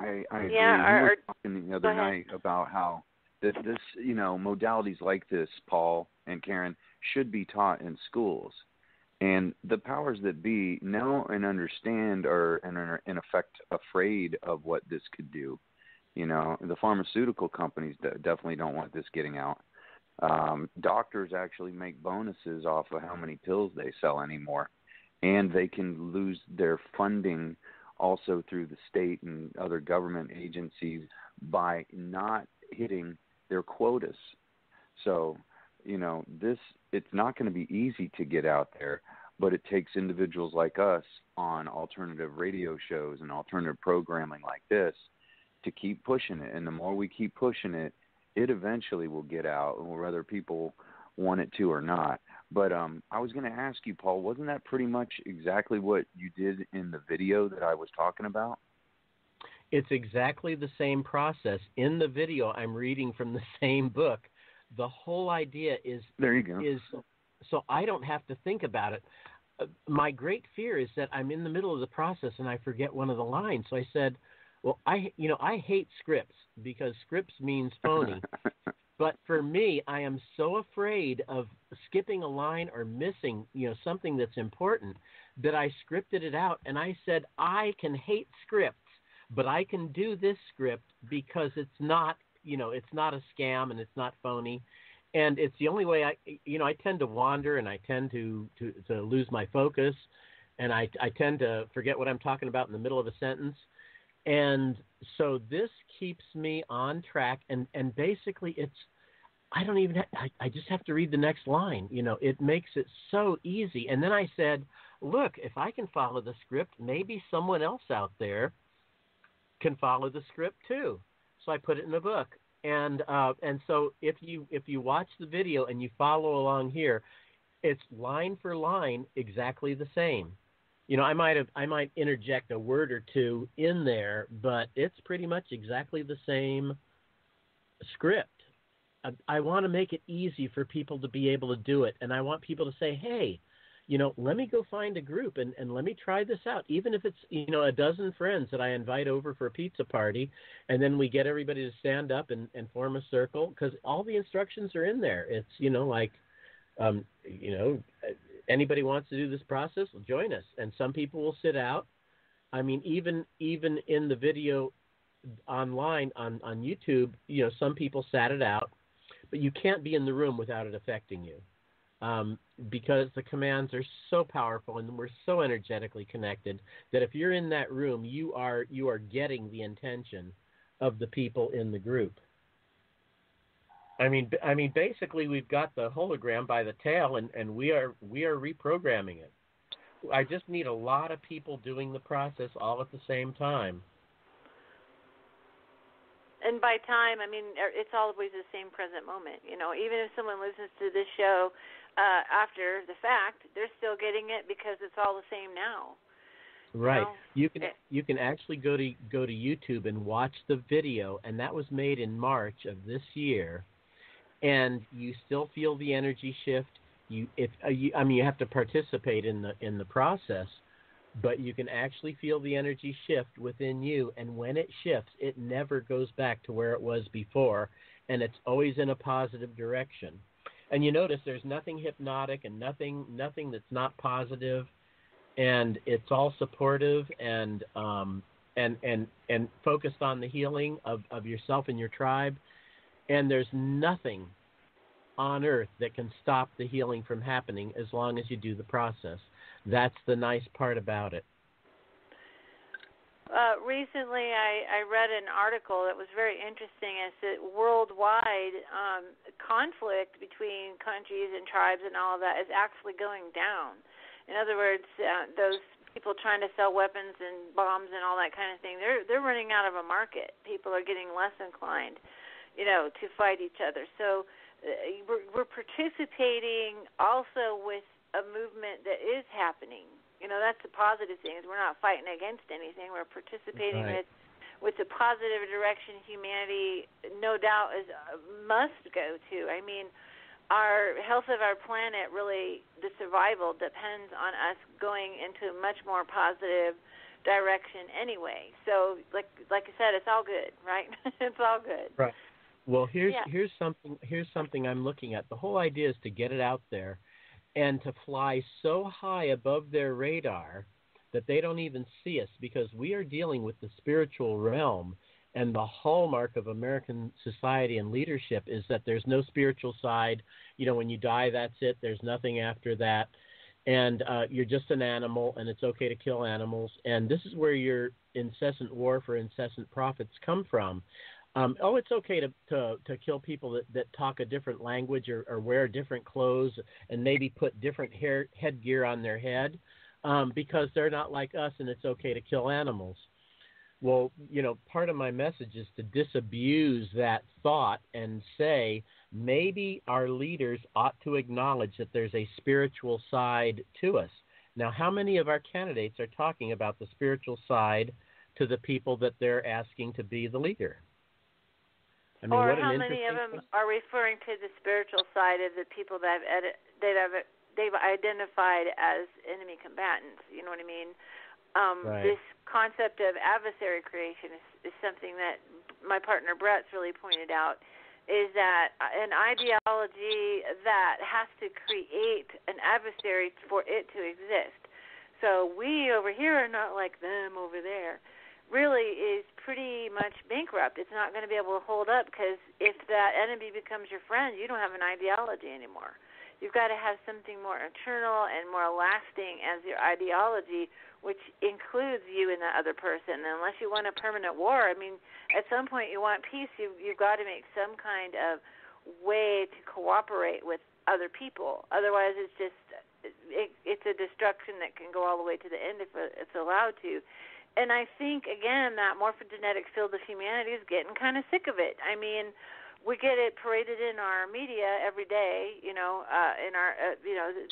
I agree. We were talking the other night about how this, modalities like this, Paul and Karen, should be taught in schools. And the powers that be know and understand and are in effect afraid of what this could do. The pharmaceutical companies definitely don't want this getting out. Doctors actually make bonuses off of how many pills they sell anymore. And they can lose their funding also through the state and other government agencies by not hitting their quotas. So, it's not going to be easy to get out there, but it takes individuals like us on alternative radio shows and alternative programming like this to keep pushing it. And the more we keep pushing it, it eventually will get out, whether people want it to or not. But I was going to ask you, Paul, wasn't that pretty much exactly what you did in the video that I was talking about? It's exactly the same process. In the video, I'm reading from the same book. The whole idea is there you go. Is so I don't have to think about it. My great fear is that I'm in the middle of the process and I forget one of the lines. So I said, well, I hate scripts, because scripts means phony. But for me, I am so afraid of skipping a line or missing, something that's important, that I scripted it out. And I said, I can hate scripts, but I can do this script because it's not, it's not a scam and it's not phony. And it's the only way I tend to wander, and I tend to lose my focus, and I tend to forget what I'm talking about in the middle of a sentence. And so this keeps me on track, and basically I just have to read the next line. It makes it so easy. And then I said, look, if I can follow the script, maybe someone else out there can follow the script too. So I put it in a book. And so if you watch the video and you follow along here, it's line for line exactly the same. I might interject a word or two in there, but it's pretty much exactly the same script. I want to make it easy for people to be able to do it. And I want people to say, hey, let me go find a group and let me try this out. Even if it's, a dozen friends that I invite over for a pizza party, and then we get everybody to stand up and form a circle, because all the instructions are in there. It's, anybody wants to do this process, well, join us. And some people will sit out. I mean, even in the video online on YouTube, some people sat it out, but you can't be in the room without it affecting you. Because the commands are so powerful and we're so energetically connected that if you're in that room, you are getting the intention of the people in the group. I mean, basically, we've got the hologram by the tail, and we are reprogramming it. I just need a lot of people doing the process all at the same time. And by time, I mean, it's always the same present moment. Even if someone listens to this show after the fact, they're still getting it because it's all the same now. Right. You can actually go to YouTube and watch the video, and that was made in March of this year, and you still feel the energy shift. You have to participate in the process, but you can actually feel the energy shift within you, and when it shifts, it never goes back to where it was before, and it's always in a positive direction. And you notice there's nothing hypnotic and nothing that's not positive, and it's all supportive and focused on the healing of yourself and your tribe. And there's nothing on earth that can stop the healing from happening as long as you do the process. That's the nice part about it. Recently, I read an article that was very interesting. It's that worldwide conflict between countries and tribes and all of that is actually going down. In other words, those people trying to sell weapons and bombs and all that kind of thing, they're running out of a market. People are getting less inclined, to fight each other. So we're participating also with a movement that is happening. That's the positive thing, is we're not fighting against anything. We're participating with the positive direction humanity, no doubt, must go to. I mean, our health of our planet, really, the survival depends on us going into a much more positive direction anyway. So, like I said, it's all good, right? It's all good. Right. Well, here's something I'm looking at. The whole idea is to get it out there and to fly so high above their radar that they don't even see us, because we are dealing with the spiritual realm, and the hallmark of American society and leadership is that there's no spiritual side. When you die, that's it. There's nothing after that. And you're just an animal, and it's okay to kill animals. And this is where your incessant war for incessant profits come from. It's okay to kill people that talk a different language or wear different clothes and maybe put different headgear on their head because they're not like us, and it's okay to kill animals. Well, part of my message is to disabuse that thought and say maybe our leaders ought to acknowledge that there's a spiritual side to us. Now, how many of our candidates are talking about the spiritual side to the people that they're asking to be the leader? I mean, or how many of them are referring to the spiritual side of the people that they've identified as enemy combatants? You know what I mean? Right. This concept of adversary creation is something that my partner Brett's really pointed out, is that an ideology that has to create an adversary for it to exist. So we over here are not like them over there. Really is pretty much bankrupt. It's not going to be able to hold up, because if that enemy becomes your friend, you don't have an ideology anymore. You've got to have something more internal and more lasting as your ideology, which includes you and the other person. And unless you want a permanent war, I mean, at some point you want peace, you've got to make some kind of way to cooperate with other people. Otherwise, it's a destruction that can go all the way to the end if it's allowed to. And I think, again, that morphogenetic field of humanity is getting kind of sick of it. I mean, we get it paraded in our media every day, in our,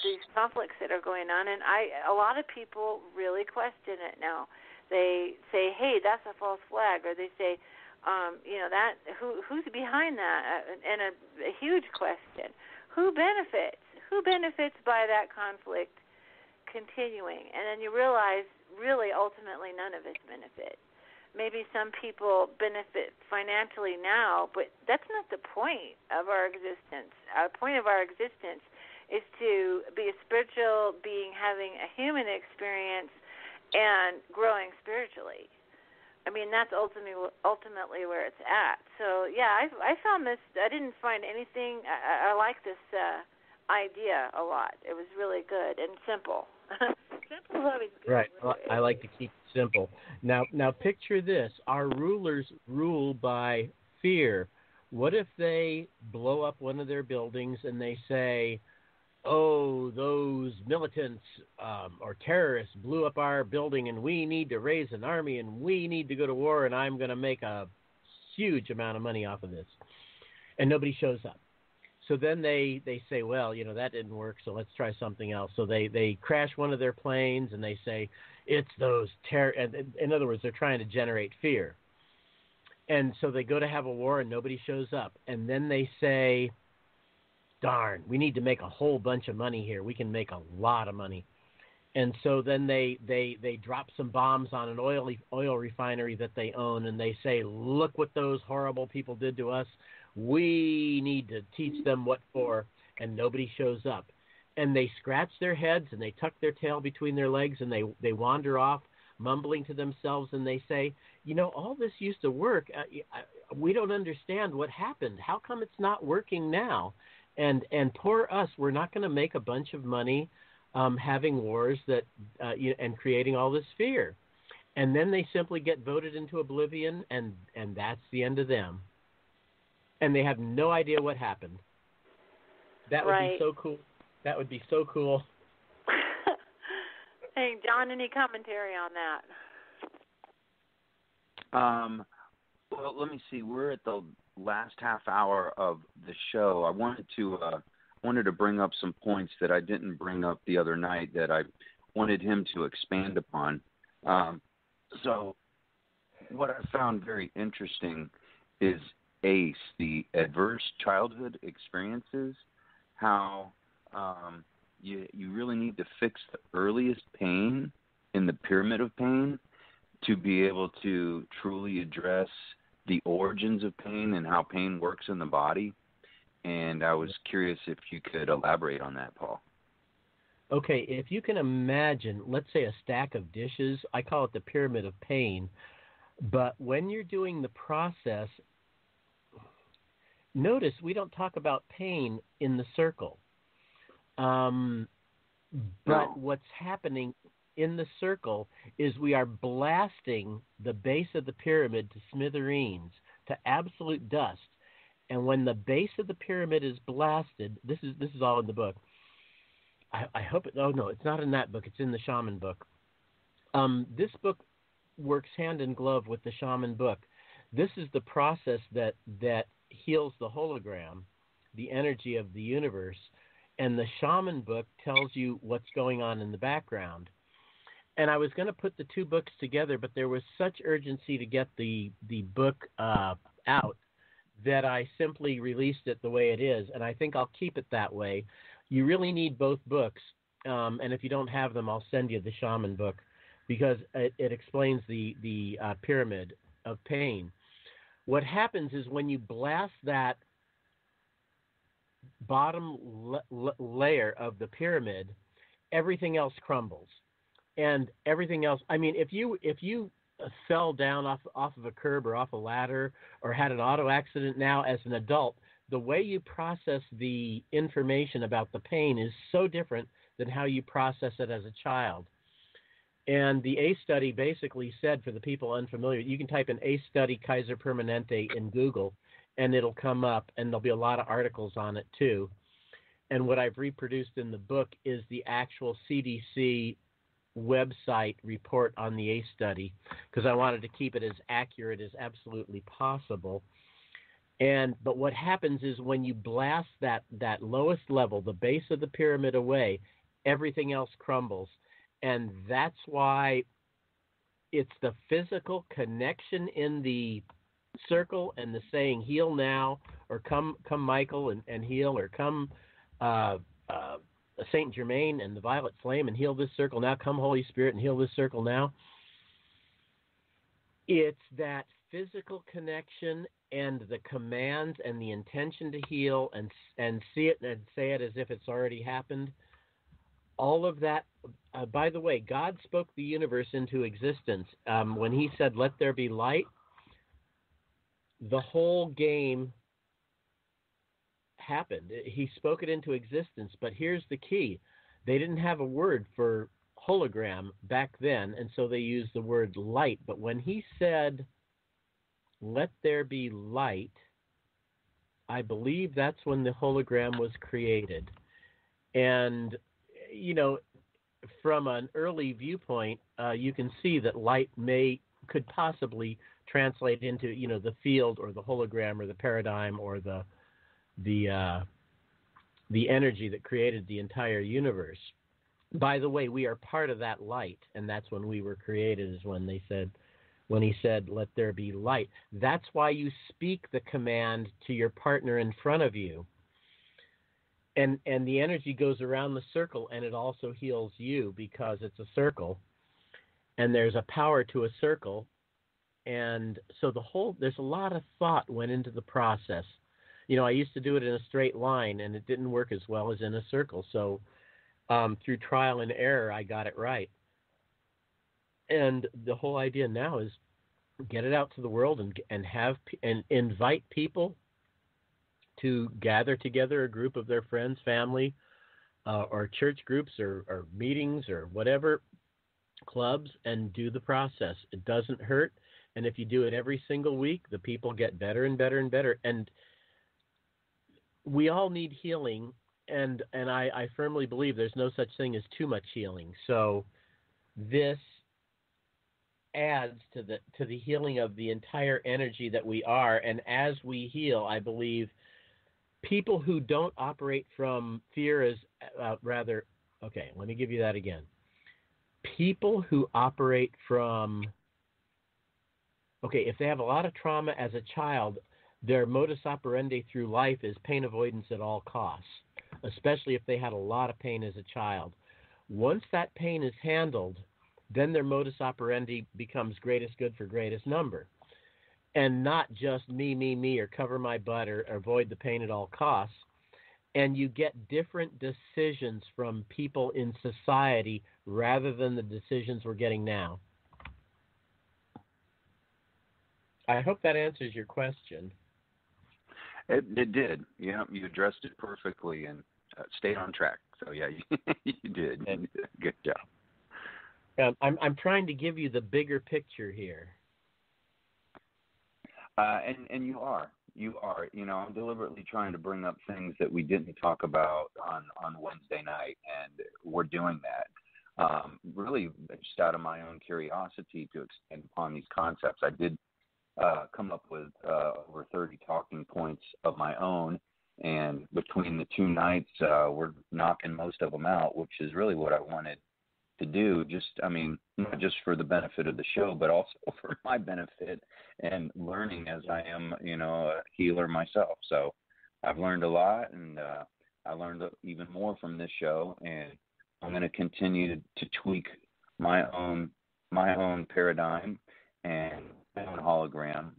these conflicts that are going on. And a lot of people really question it now. They say, hey, that's a false flag. Or they say, That who's behind that, and a huge question: who benefits? Who benefits by that conflict continuing? And then you realize, really, ultimately, none of us benefit. Maybe some people benefit financially now, but that's not the point of our existence. Our point of our existence is to be a spiritual being having a human experience and growing spiritually. I mean, that's ultimately where it's at. So, yeah, I found this, I didn't find anything, I like this idea a lot. It was really good and simple. Simple is always good. Right. Well, I like to keep it simple. Now picture this. Our rulers rule by fear. What if they blow up one of their buildings and they say, oh, those militants or terrorists blew up our building and we need to raise an army and we need to go to war and I'm going to make a huge amount of money off of this. And nobody shows up. So then they say, well, that didn't work, so let's try something else. So they crash one of their planes and they say, it's those in other words, they're trying to generate fear. And so they go to have a war and nobody shows up. And then they say, darn, we need to make a whole bunch of money here. We can make a lot of money. And so then they drop some bombs on an oil refinery that they own, and they say, look what those horrible people did to us. We need to teach them what for, and nobody shows up. And they scratch their heads, and they tuck their tail between their legs, and they wander off, mumbling to themselves, and they say, all this used to work. We don't understand what happened. How come it's not working now? And poor us, we're not going to make a bunch of money having wars that and creating all this fear. And then they simply get voted into oblivion, and that's the end of them. And they have no idea what happened. That would be so cool. That would be so cool. Hey, John, any commentary on that? Well, let me see. We're at the last half hour of the show. I wanted to bring up some points that I didn't bring up the other night that I wanted him to expand upon. So what I found very interesting is ACE, the adverse childhood experiences, how you really need to fix the earliest pain in the pyramid of pain to be able to truly address the origins of pain and how pain works in the body. And I was curious if you could elaborate on that, Paul. Okay, if you can imagine, let's say a stack of dishes, I call it the pyramid of pain, but when you're doing the process, notice we don't talk about pain in the circle. But what's happening in the circle is we are blasting the base of the pyramid to smithereens, to absolute dust. And when the base of the pyramid is blasted, this is all in the book. I hope it. Oh no, it's not in that book. It's in the shaman book. This book works hand in glove with the shaman book. This is the process that heals the hologram, the energy of the universe, and the shaman book tells you what's going on in the background. And I was going to put the two books together, but there was such urgency to get the book out that I simply released it the way it is, and I think I'll keep it that way. You really need both books, and if you don't have them, I'll send you the shaman book because it explains the pyramid of pain. What happens is when you blast that bottom layer of the pyramid, everything else crumbles. And everything else, I mean, if you fell down off of a curb or off a ladder or had an auto accident now as an adult, the way you process the information about the pain is so different than how you process it as a child. And the ACE study basically said, for the people unfamiliar, you can type in ACE study Kaiser Permanente in Google, and it'll come up, and there'll be a lot of articles on it too. And what I've reproduced in the book is the actual CDC website report on the ACE study, because I wanted to keep it as accurate as absolutely possible. But what happens is when you blast that lowest level, the base of the pyramid away, everything else crumbles. And that's why it's the physical connection in the circle and the saying "heal now" or "come Michael and heal," or "come Saint Germain and the violet flame and heal this circle now," "come Holy Spirit and heal this circle now." It's that physical connection and the commands and the intention to heal and see it and say it as if it's already happened. All of that. By the way, God spoke the universe into existence. When he said, "Let there be light," the whole game happened. He spoke it into existence. But here's the key. They didn't have a word for hologram back then, and so they used the word light. But when he said, "Let there be light," I believe that's when the hologram was created. And, from an early viewpoint, you can see that light could possibly translate into, the field or the hologram or the paradigm or the energy that created the entire universe. By the way, we are part of that light, and that's when we were created, is when he said, "Let there be light." That's why you speak the command to your partner in front of you. And the energy goes around the circle, and it also heals you because it's a circle, and there's a power to a circle. And so there's a lot of thought went into the process. I used to do it in a straight line, and it didn't work as well as in a circle. So through trial and error, I got it right. And the whole idea now is get it out to the world and invite people to gather together, a group of their friends, family, or church groups or meetings or whatever, clubs, and do the process. It doesn't hurt. And if you do it every single week, the people get better and better and better. And we all need healing. And I firmly believe there's no such thing as too much healing. So this adds to the healing of the entire energy that we are. And as we heal, I believe people who don't operate from fear as okay, let me give you that again. People who operate from, if they have a lot of trauma as a child, their modus operandi through life is pain avoidance at all costs, especially if they had a lot of pain as a child. Once that pain is handled, then their modus operandi becomes greatest good for greatest number. And not just me, or cover my butt or avoid the pain at all costs. And you get different decisions from people in society rather than the decisions we're getting now. I hope that answers your question. It did. You addressed it perfectly and stayed on track. So, yeah, you did. Good job. I'm trying to give you the bigger picture here. And you are. I'm deliberately trying to bring up things that we didn't talk about on Wednesday night, and we're doing that. Really, just out of my own curiosity to expand upon these concepts. I did come up with over 30 talking points of my own, and between the two nights, we're knocking most of them out, which is really what I wanted to do, not just for the benefit of the show, but also for my benefit and learning as I am, a healer myself. So I've learned a lot, and I learned even more from this show, and I'm going to continue to tweak my own paradigm and my own hologram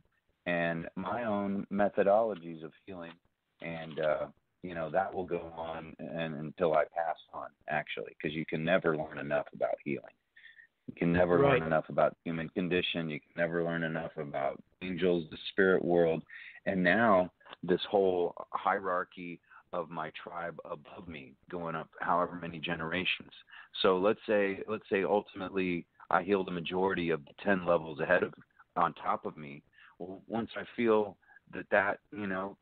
and my own methodologies of healing, and that will go on and until I pass on, actually, because you can never learn enough about healing. You can never learn enough about human condition. You can never learn enough about angels, the spirit world, and now this whole hierarchy of my tribe above me, going up however many generations. So let's say ultimately I heal the majority of the 10 levels on top of me. Well, once I feel that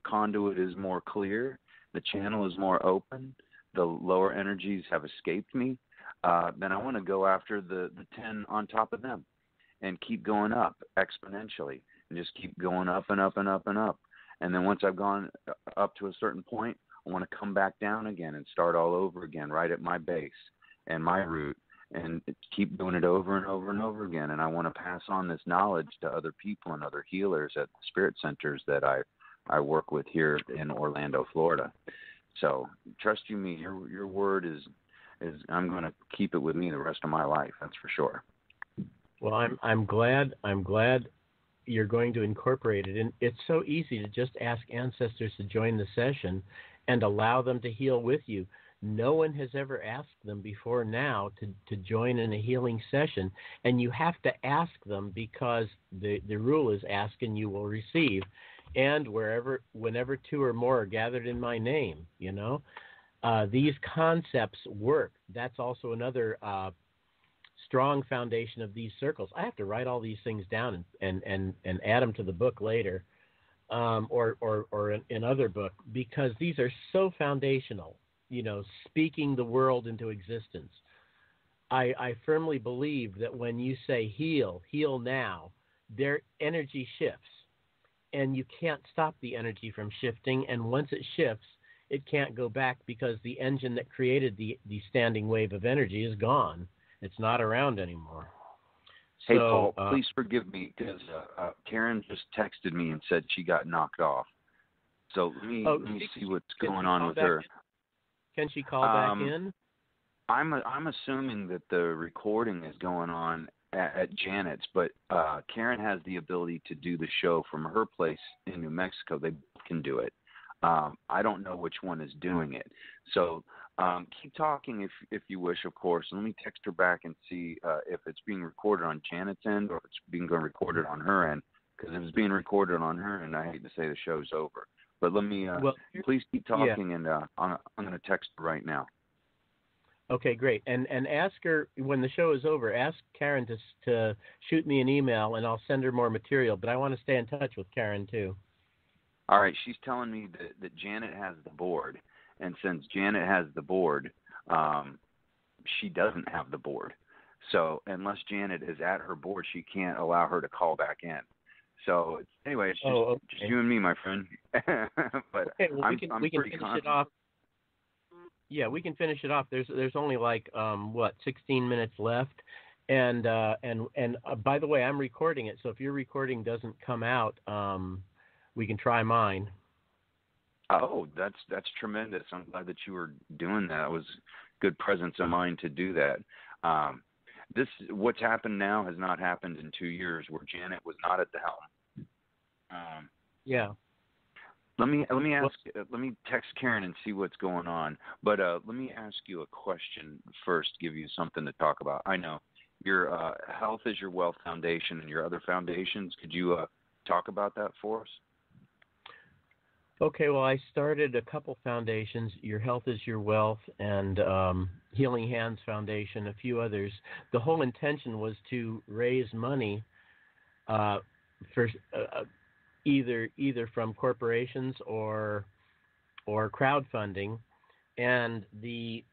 conduit is more clear, the channel is more open, the lower energies have escaped me, then I want to go after the 10 on top of them and keep going up exponentially and just keep going up and up and up and up. And then once I've gone up to a certain point, I want to come back down again and start all over again right at my base and my root and keep doing it over and over and over again. And I want to pass on this knowledge to other people and other healers at the spirit centers that I work with here in Orlando, Florida. So trust you me, your word is I'm going to keep it with me the rest of my life. That's for sure. Well, I'm glad you're going to incorporate it. And it's so easy to just ask ancestors to join the session and allow them to heal with you. No one has ever asked them before now to join in a healing session, and you have to ask them because the rule is ask and you will receive. And whenever two or more are gathered in my name, these concepts work. That's also another strong foundation of these circles. I have to write all these things down and add them to the book later, or in other book, because these are so foundational. Speaking the world into existence. I firmly believe that when you say heal now, their energy shifts. And you can't stop the energy from shifting. And once it shifts, it can't go back because the engine that created the standing wave of energy is gone. It's not around anymore. Hey, Paul, please forgive me because Karen just texted me and said she got knocked off. So let me see what's going on with her. Can she call back in? I'm assuming that the recording is going on at Janet's, but Karen has the ability to do the show from her place in New Mexico. They can do it. I don't know which one is doing it. So keep talking if you wish, of course. Let me text her back and see if it's being recorded on Janet's end or if it's being recorded on her end. Because if it's being recorded on her end, I hate to say the show's over. But let me please keep talking, and I'm going to text her right now. Okay, great. And ask her, when the show is over, ask Karen to shoot me an email, and I'll send her more material. But I want to stay in touch with Karen, too. All right. She's telling me that Janet has the board. And since Janet has the board, she doesn't have the board. So unless Janet is at her board, she can't allow her to call back in. So anyway, it's just you and me, my friend. But okay, well, we can finish it off. Yeah, we can finish it off. There's only 16 minutes left, and by the way, I'm recording it. So if your recording doesn't come out, we can try mine. Oh, that's tremendous. I'm glad that you were doing that. It was good presence of mind to do that. What's happened now has not happened in 2 years, where Janet was not at the helm. Yeah. Let me text Karen and see what's going on. But let me ask you a question first, give you something to talk about. I know your Health is Your Wealth Foundation and your other foundations. Could you talk about that for us? Okay, well, I started a couple foundations, Your Health is Your Wealth and Healing Hands Foundation, a few others. The whole intention was to raise money for either from corporations or crowdfunding, and the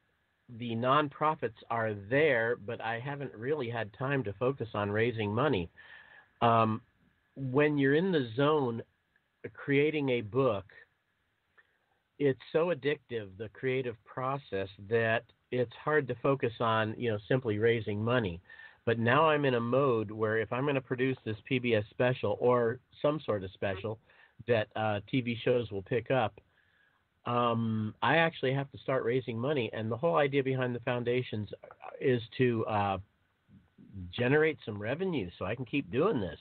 nonprofits are there, but I haven't really had time to focus on raising money. When you're in the zone creating a book, it's so addictive, the creative process, that it's hard to focus on, simply raising money. But now I'm in a mode where if I'm going to produce this PBS special or some sort of special that TV shows will pick up, I actually have to start raising money. And the whole idea behind the foundations is to generate some revenue so I can keep doing this.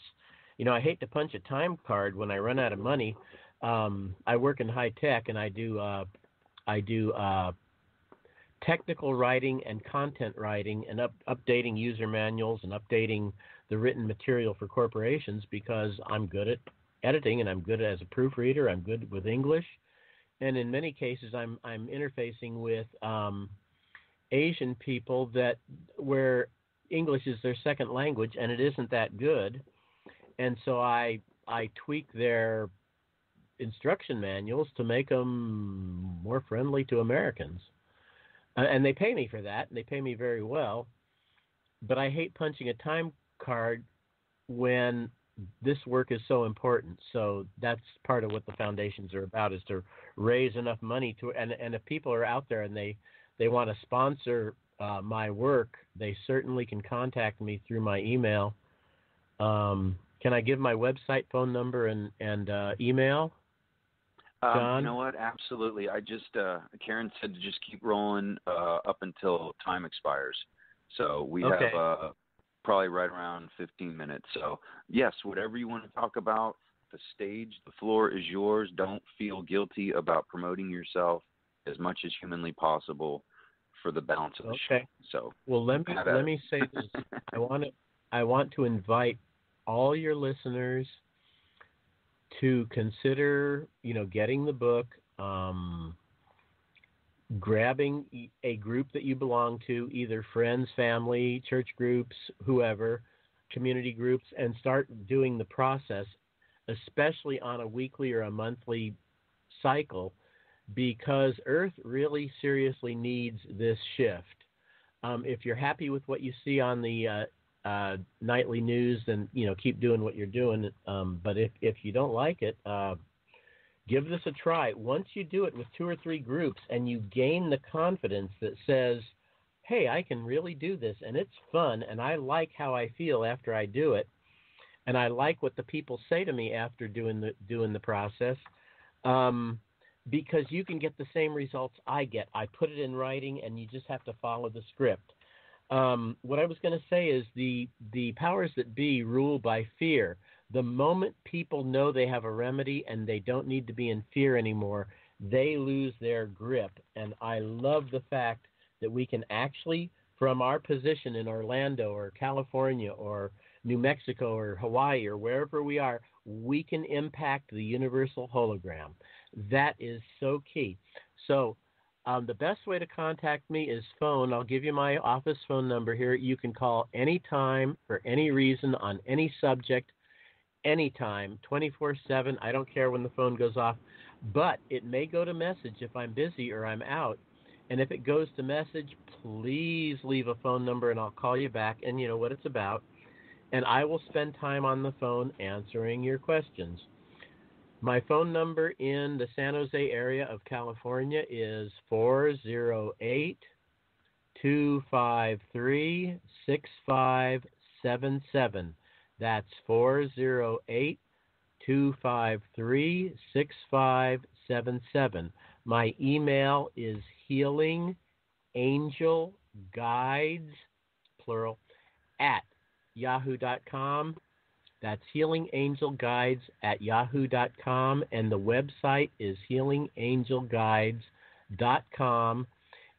I hate to punch a time card when I run out of money. I work in high tech, and I do technical writing and content writing and updating user manuals and updating the written material for corporations because I'm good at editing and I'm good as a proofreader. I'm good with English. And in many cases, I'm interfacing with Asian people where English is their second language and it isn't that good. And so I tweak their instruction manuals to make them more friendly to Americans. And they pay me for that, and they pay me very well. But I hate punching a time card when this work is so important. So that's part of what the foundations are about, is to raise enough money to, and if people are out there and they want to sponsor my work, they certainly can contact me through my email. Can I give my website, phone number, and email? John? You know what? Absolutely. I just Karen said to just keep rolling up until time expires. So we Okay. have probably right around 15 minutes. So yes, whatever you want to talk about, the stage, the floor is yours. Don't feel guilty about promoting yourself as much as humanly possible for the balance of the show. So well, let me say this. I want to invite all your listeners to consider, getting the book, grabbing a group that you belong to, either friends, family, church groups, whoever, community groups, and start doing the process, especially on a weekly or a monthly cycle, because Earth really seriously needs this shift. If you're happy with what you see on the nightly news, then keep doing what you're doing. But if you don't like it, give this a try. Once you do it with 2 or 3 groups and you gain the confidence that says, hey, I can really do this, and it's fun, and I like how I feel after I do it, and I like what the people say to me after doing the process, because you can get the same results I get. I put it in writing, and you just have to follow the script. What I was going to say is the powers that be rule by fear. The moment people know they have a remedy and they don't need to be in fear anymore, they lose their grip. And I love the fact that we can actually, from our position in Orlando or California or New Mexico or Hawaii or wherever we are, we can impact the universal hologram. That is so key. So the best way to contact me is phone. I'll give you my office phone number here. You can call anytime for any reason on any subject, anytime, 24/7. I don't care when the phone goes off, but it may go to message if I'm busy or I'm out. And if it goes to message, please leave a phone number and I'll call you back and you know what it's about. And I will spend time on the phone answering your questions. My phone number in the San Jose area of California is 408-253-6577. That's 408-253-6577. My email is healingangelguides, plural, at yahoo.com. That's healingangelguides@yahoo.com, and the website is healingangelguides.com.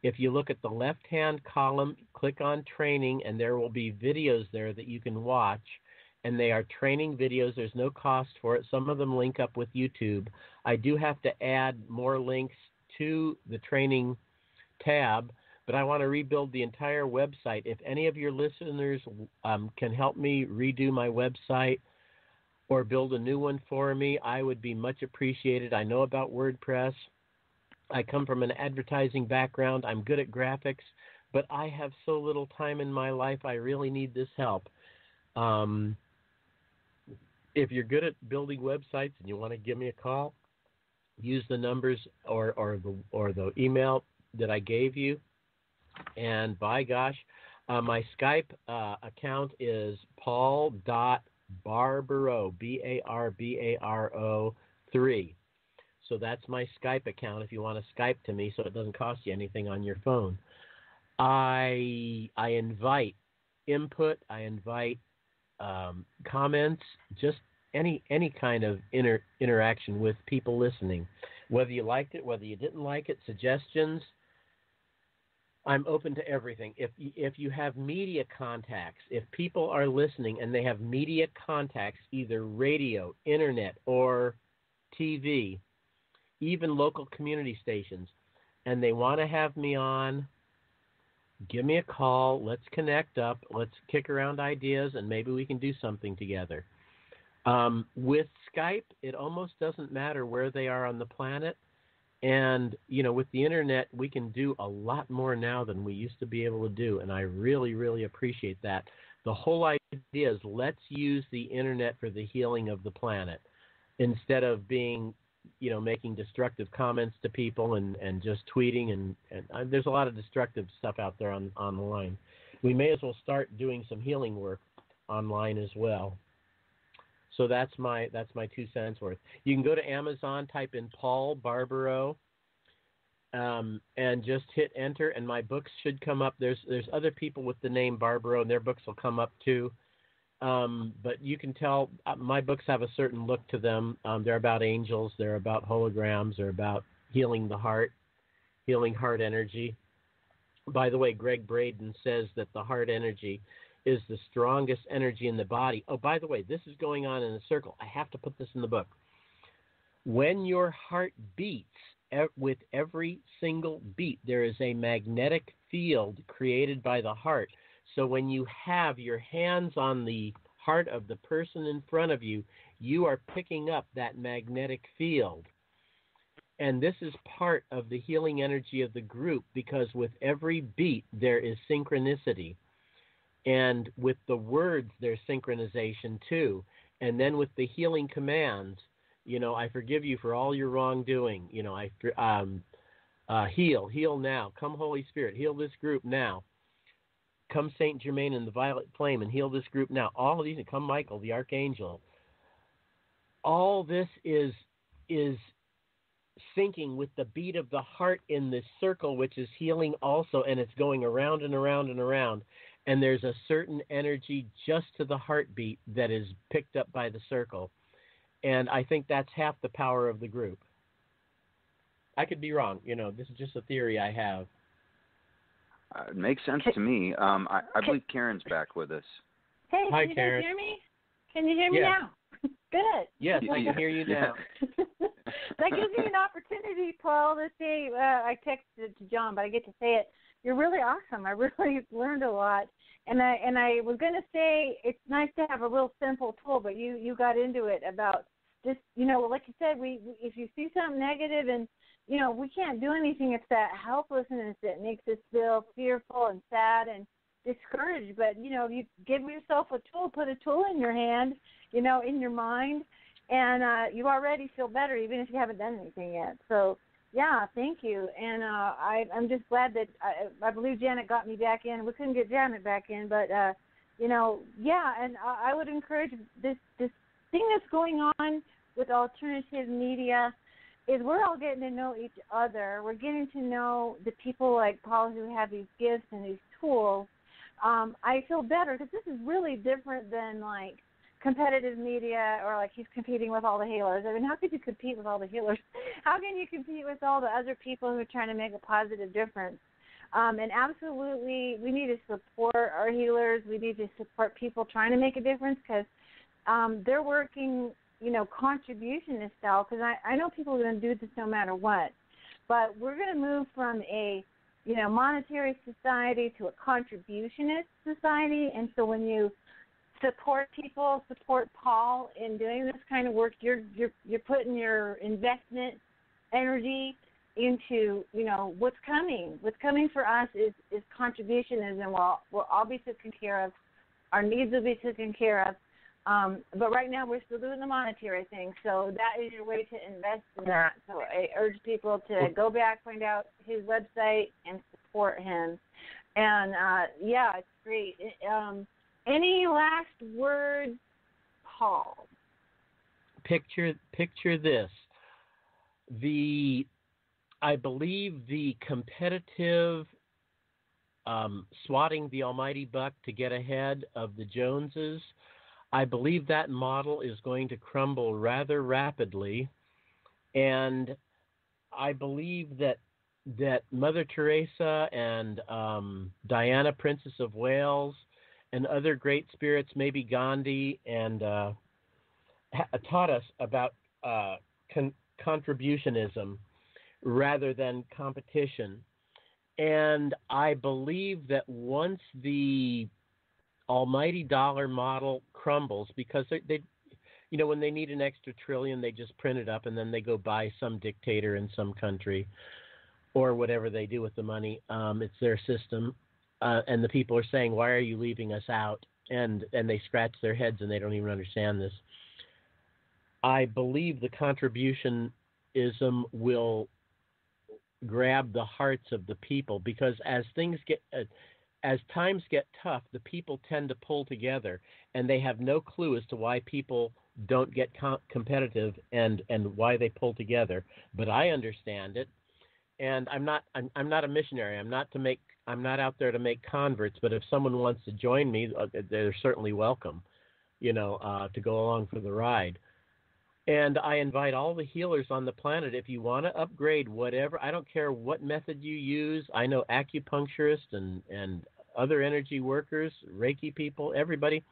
If you look at the left-hand column, click on training, and there will be videos there that you can watch, and they are training videos. There's no cost for it. Some of them link up with YouTube. I do have to add more links to the training tab, but I want to rebuild the entire website. If any of your listeners can help me redo my website or build a new one for me, I would be much appreciated. I know about WordPress. I come from an advertising background. I'm good at graphics, but I have so little time in my life. I really need this help. If you're good at building websites and you want to give me a call, use the numbers or the email that I gave you. And by gosh, my Skype account is paul.barbaro, Barbaro 3. So that's my Skype account if you want to Skype to me so it doesn't cost you anything on your phone. I invite input, I invite comments, just any kind of interaction with people listening. Whether you liked it, whether you didn't like it, suggestions, I'm open to everything. If you have media contacts, if people are listening and they have media contacts, either radio, internet, or TV, even local community stations, and they want to have me on, give me a call. Let's connect up. Let's kick around ideas, and maybe we can do something together. With Skype, it almost doesn't matter where they are on the planet. And, with the internet, we can do a lot more now than we used to be able to do, and I really, really appreciate that. The whole idea is let's use the internet for the healing of the planet instead of being making destructive comments to people and just tweeting and there's a lot of destructive stuff out there online. We may as well start doing some healing work online as well. So that's my 2 cents worth. You can go to Amazon, type in Paul Barbaro, and just hit enter, and my books should come up. There's other people with the name Barbaro, and their books will come up too. But you can tell my books have a certain look to them. They're about angels. They're about holograms. They're about healing the heart, healing heart energy. By the way, Greg Braden says that the heart energy is the strongest energy in the body. Oh, by the way, this is going on in a circle. I have to put this in the book. When your heart beats, with every single beat, there is a magnetic field created by the heart. So when you have your hands on the heart of the person in front of you, you are picking up that magnetic field. And this is part of the healing energy of the group, because with every beat, there is synchronicity. And with the words, there's synchronization too. And then with the healing commands, I forgive you for all your wrongdoing. Heal now. Come, Holy Spirit, heal this group now. Come, Saint Germain and the Violet Flame, and heal this group now. All of these, and come, Michael, the Archangel. All this is syncing with the beat of the heart in this circle, which is healing also, and it's going around and around and around. And there's a certain energy just to the heartbeat that is picked up by the circle. And I think that's half the power of the group. I could be wrong. This is just a theory I have. It makes sense to me. I believe Karen's back with us. Hey, Hi, can you Karen. guys hear me? Can you hear me now? Good. Yes, I can hear you now. That gives me an opportunity, Paul, to say, I texted it to John, but I get to say it. You're really awesome. I really learned a lot. And I was going to say it's nice to have a real simple tool, but you got into it about just, like you said, if you see something negative and, we can't do anything. It's that helplessness that makes us feel fearful and sad and discouraged. But, you give yourself a tool, put a tool in your hand, in your mind, and you already feel better even if you haven't done anything yet. So, yeah, thank you. And I'm just glad that I believe Janet got me back in. We couldn't get Janet back in, but, and I would encourage this thing that's going on with alternative media is we're all getting to know each other. We're getting to know the people like Paul who have these gifts and these tools. I feel better because this is really different than, like, competitive media or like he's competing with all the healers. I mean, how could you compete with all the healers? How can you compete with all the other people who are trying to make a positive difference? And absolutely, we need to support our healers. We need to support people trying to make a difference because they're working, contributionist style, because I know people are going to do this no matter what. But we're going to move from a, monetary society to a contributionist society. And so when you support people, support Paul in doing this kind of work, you're putting your investment energy into, what's coming. What's coming for us is contributionism. We'll all be taken care of. Our needs will be taken care of. But right now we're still doing the monetary thing, so that is your way to invest in that. So I urge people to go back, find out his website, and support him. And, it's great. Any last words, Paul? Picture this. I believe the competitive swatting the almighty buck to get ahead of the Joneses, I believe that model is going to crumble rather rapidly, and I believe that Mother Teresa and Diana, Princess of Wales, and other great spirits, maybe Gandhi, and taught us about contributionism rather than competition. And I believe that once the almighty dollar model crumbles, because they when they need an extra trillion, they just print it up and then they go buy some dictator in some country or whatever they do with the money. It's their system. And the people are saying, why are you leaving us out? And they scratch their heads and they don't even understand this. I believe the contribution altruism will grab the hearts of the people, because as times get tough, the people tend to pull together, and they have no clue as to why people don't get competitive and why they pull together. But I understand it, and I'm not a missionary. I'm not out there to make converts. But if someone wants to join me, they're certainly welcome, to go along for the ride. And I invite all the healers on the planet, if you want to upgrade whatever, I don't care what method you use. I know acupuncturists and other energy workers, Reiki people, everybody.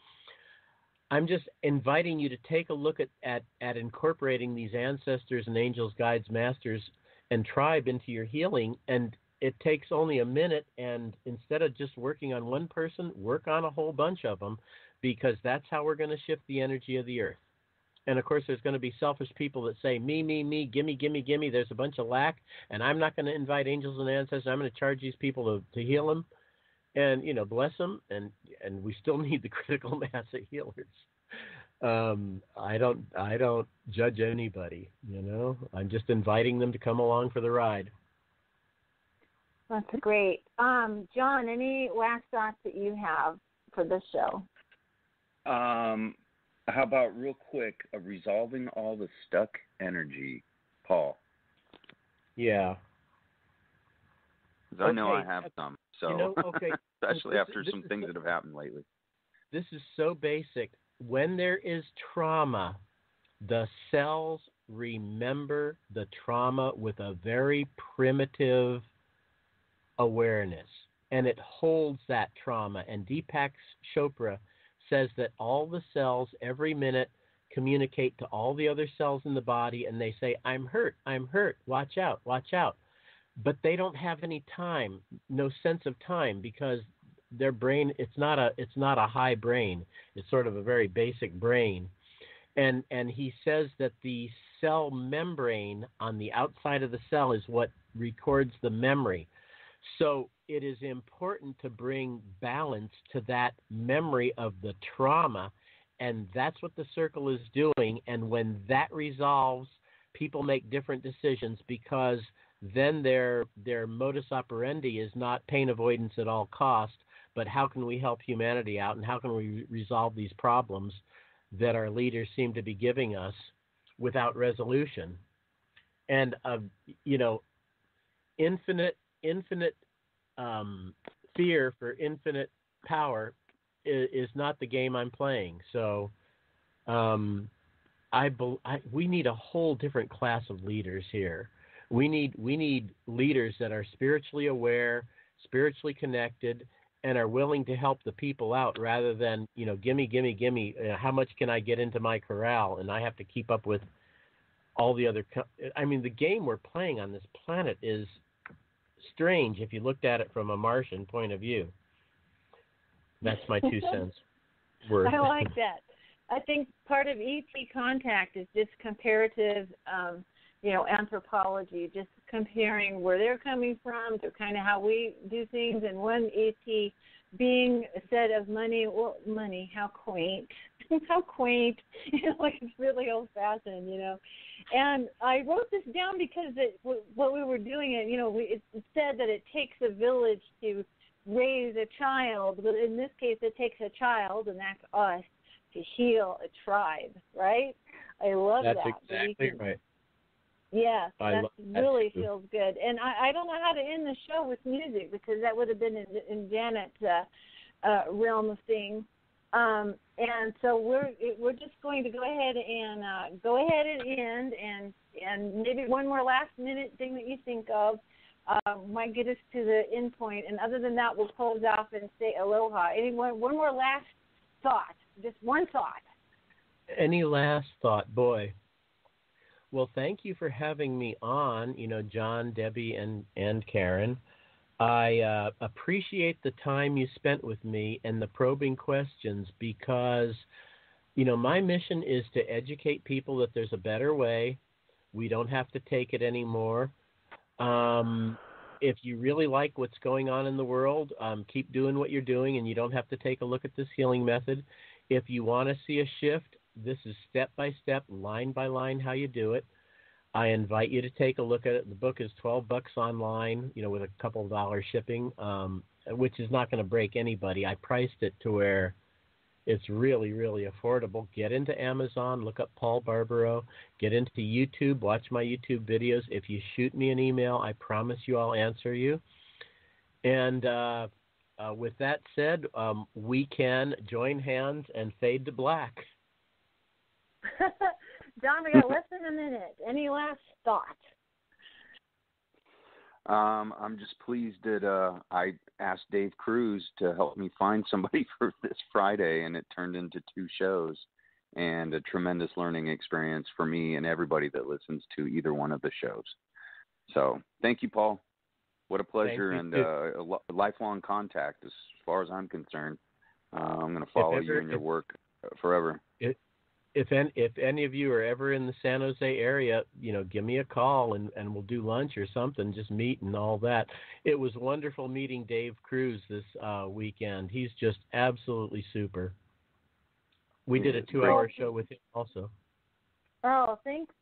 I'm just inviting you to take a look at incorporating these ancestors and angels, guides, masters, and tribe into your healing. And it takes only a minute, and instead of just working on one person, work on a whole bunch of them, because that's how we're going to shift the energy of the earth. And, of course, there's going to be selfish people that say, me, gimme. There's a bunch of lack, and I'm not going to invite angels and ancestors. I'm going to charge these people to heal them and, bless them. And we still need the critical mass of healers. I don't judge anybody, I'm just inviting them to come along for the ride. That's great. John, any last thoughts that you have for this show? How about real quick, resolving all the stuck energy, Paul? Yeah. Because I know I have some, so especially after some things that have happened lately. This is so basic. When there is trauma, the cells remember the trauma with a very primitive awareness, and it holds that trauma. And Deepak Chopra says that all the cells every minute communicate to all the other cells in the body, and they say, I'm hurt, watch out. But they don't have any time, no sense of time, because their brain, it's not a high brain. It's sort of a very basic brain. And he says that the cell membrane on the outside of the cell is what records the memory. So it is important to bring balance to that memory of the trauma, and that's what the circle is doing. And when that resolves, people make different decisions, because then their modus operandi is not pain avoidance at all costs, but how can we help humanity out, and how can we resolve these problems that our leaders seem to be giving us without resolution. And infinite fear for infinite power is not the game I'm playing. So we need a whole different class of leaders here. We need leaders that are spiritually aware, spiritually connected, and are willing to help the people out, rather than, gimme, how much can I get into my corral, and I have to keep up with all the other. The game we're playing on this planet is strange if you looked at it from a Martian point of view. That's my 2 cents worth. I like that. I think part of ET contact is just comparative, anthropology, just comparing where they're coming from to kind of how we do things. And one ET being said of money, how quaint, how quaint, it's really old-fashioned, And I wrote this down because what we were doing, it said that it takes a village to raise a child, but in this case it takes a child, and that's us, to heal a tribe, right? I love that. That's exactly right. Yeah, that really too. feels good. And I don't know how to end the show with music, because that would have been in Janet's realm of things. And so we're just going to go ahead and end, and maybe one more last minute thing that you think of might get us to the end point. And other than that, we'll close off and say aloha. Anyone, one more last thought, just one thought. Any last thought, boy? Well, thank you for having me on, John, Debbie, and Karen. I appreciate the time you spent with me and the probing questions, because, my mission is to educate people that there's a better way. We don't have to take it anymore. If you really like what's going on in the world, keep doing what you're doing, and you don't have to take a look at this healing method. If you want to see a shift, this is step by step, line by line, how you do it. I invite you to take a look at it. The book is $12 online, with a couple of dollars shipping, which is not going to break anybody. I priced it to where it's really, really affordable. Get into Amazon, look up Paul Barbaro, get into YouTube, watch my YouTube videos. If you shoot me an email, I promise you I'll answer you. And with that said, we can join hands and fade to black. John, we got less than a minute. Any last thoughts? I'm just pleased that I asked Dave Cruz to help me find somebody for this Friday, and it turned into 2 shows and a tremendous learning experience for me and everybody that listens to either one of the shows. So thank you, Paul. What a pleasure and a lifelong contact as far as I'm concerned. I'm going to follow you and your work forever. If any of you are ever in the San Jose area, give me a call and we'll do lunch or something, just meet and all that. It was wonderful meeting Dave Cruz this weekend. He's just absolutely super. We did a 2-hour show with him also. Oh, thanks,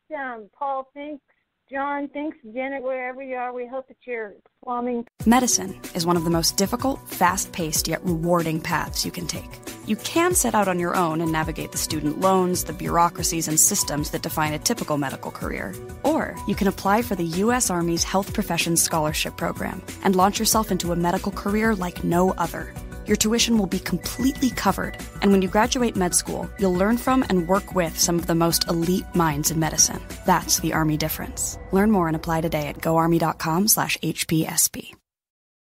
Paul. Thanks, John. Thanks, Janet, wherever you are. We hope that you're plumbing. Medicine is one of the most difficult, fast-paced, yet rewarding paths you can take. You can set out on your own and navigate the student loans, the bureaucracies, and systems that define a typical medical career. Or you can apply for the U.S. Army's Health Professions Scholarship Program and launch yourself into a medical career like no other. Your tuition will be completely covered, and when you graduate med school, you'll learn from and work with some of the most elite minds in medicine. That's the Army difference. Learn more and apply today at goarmy.com/HPSP.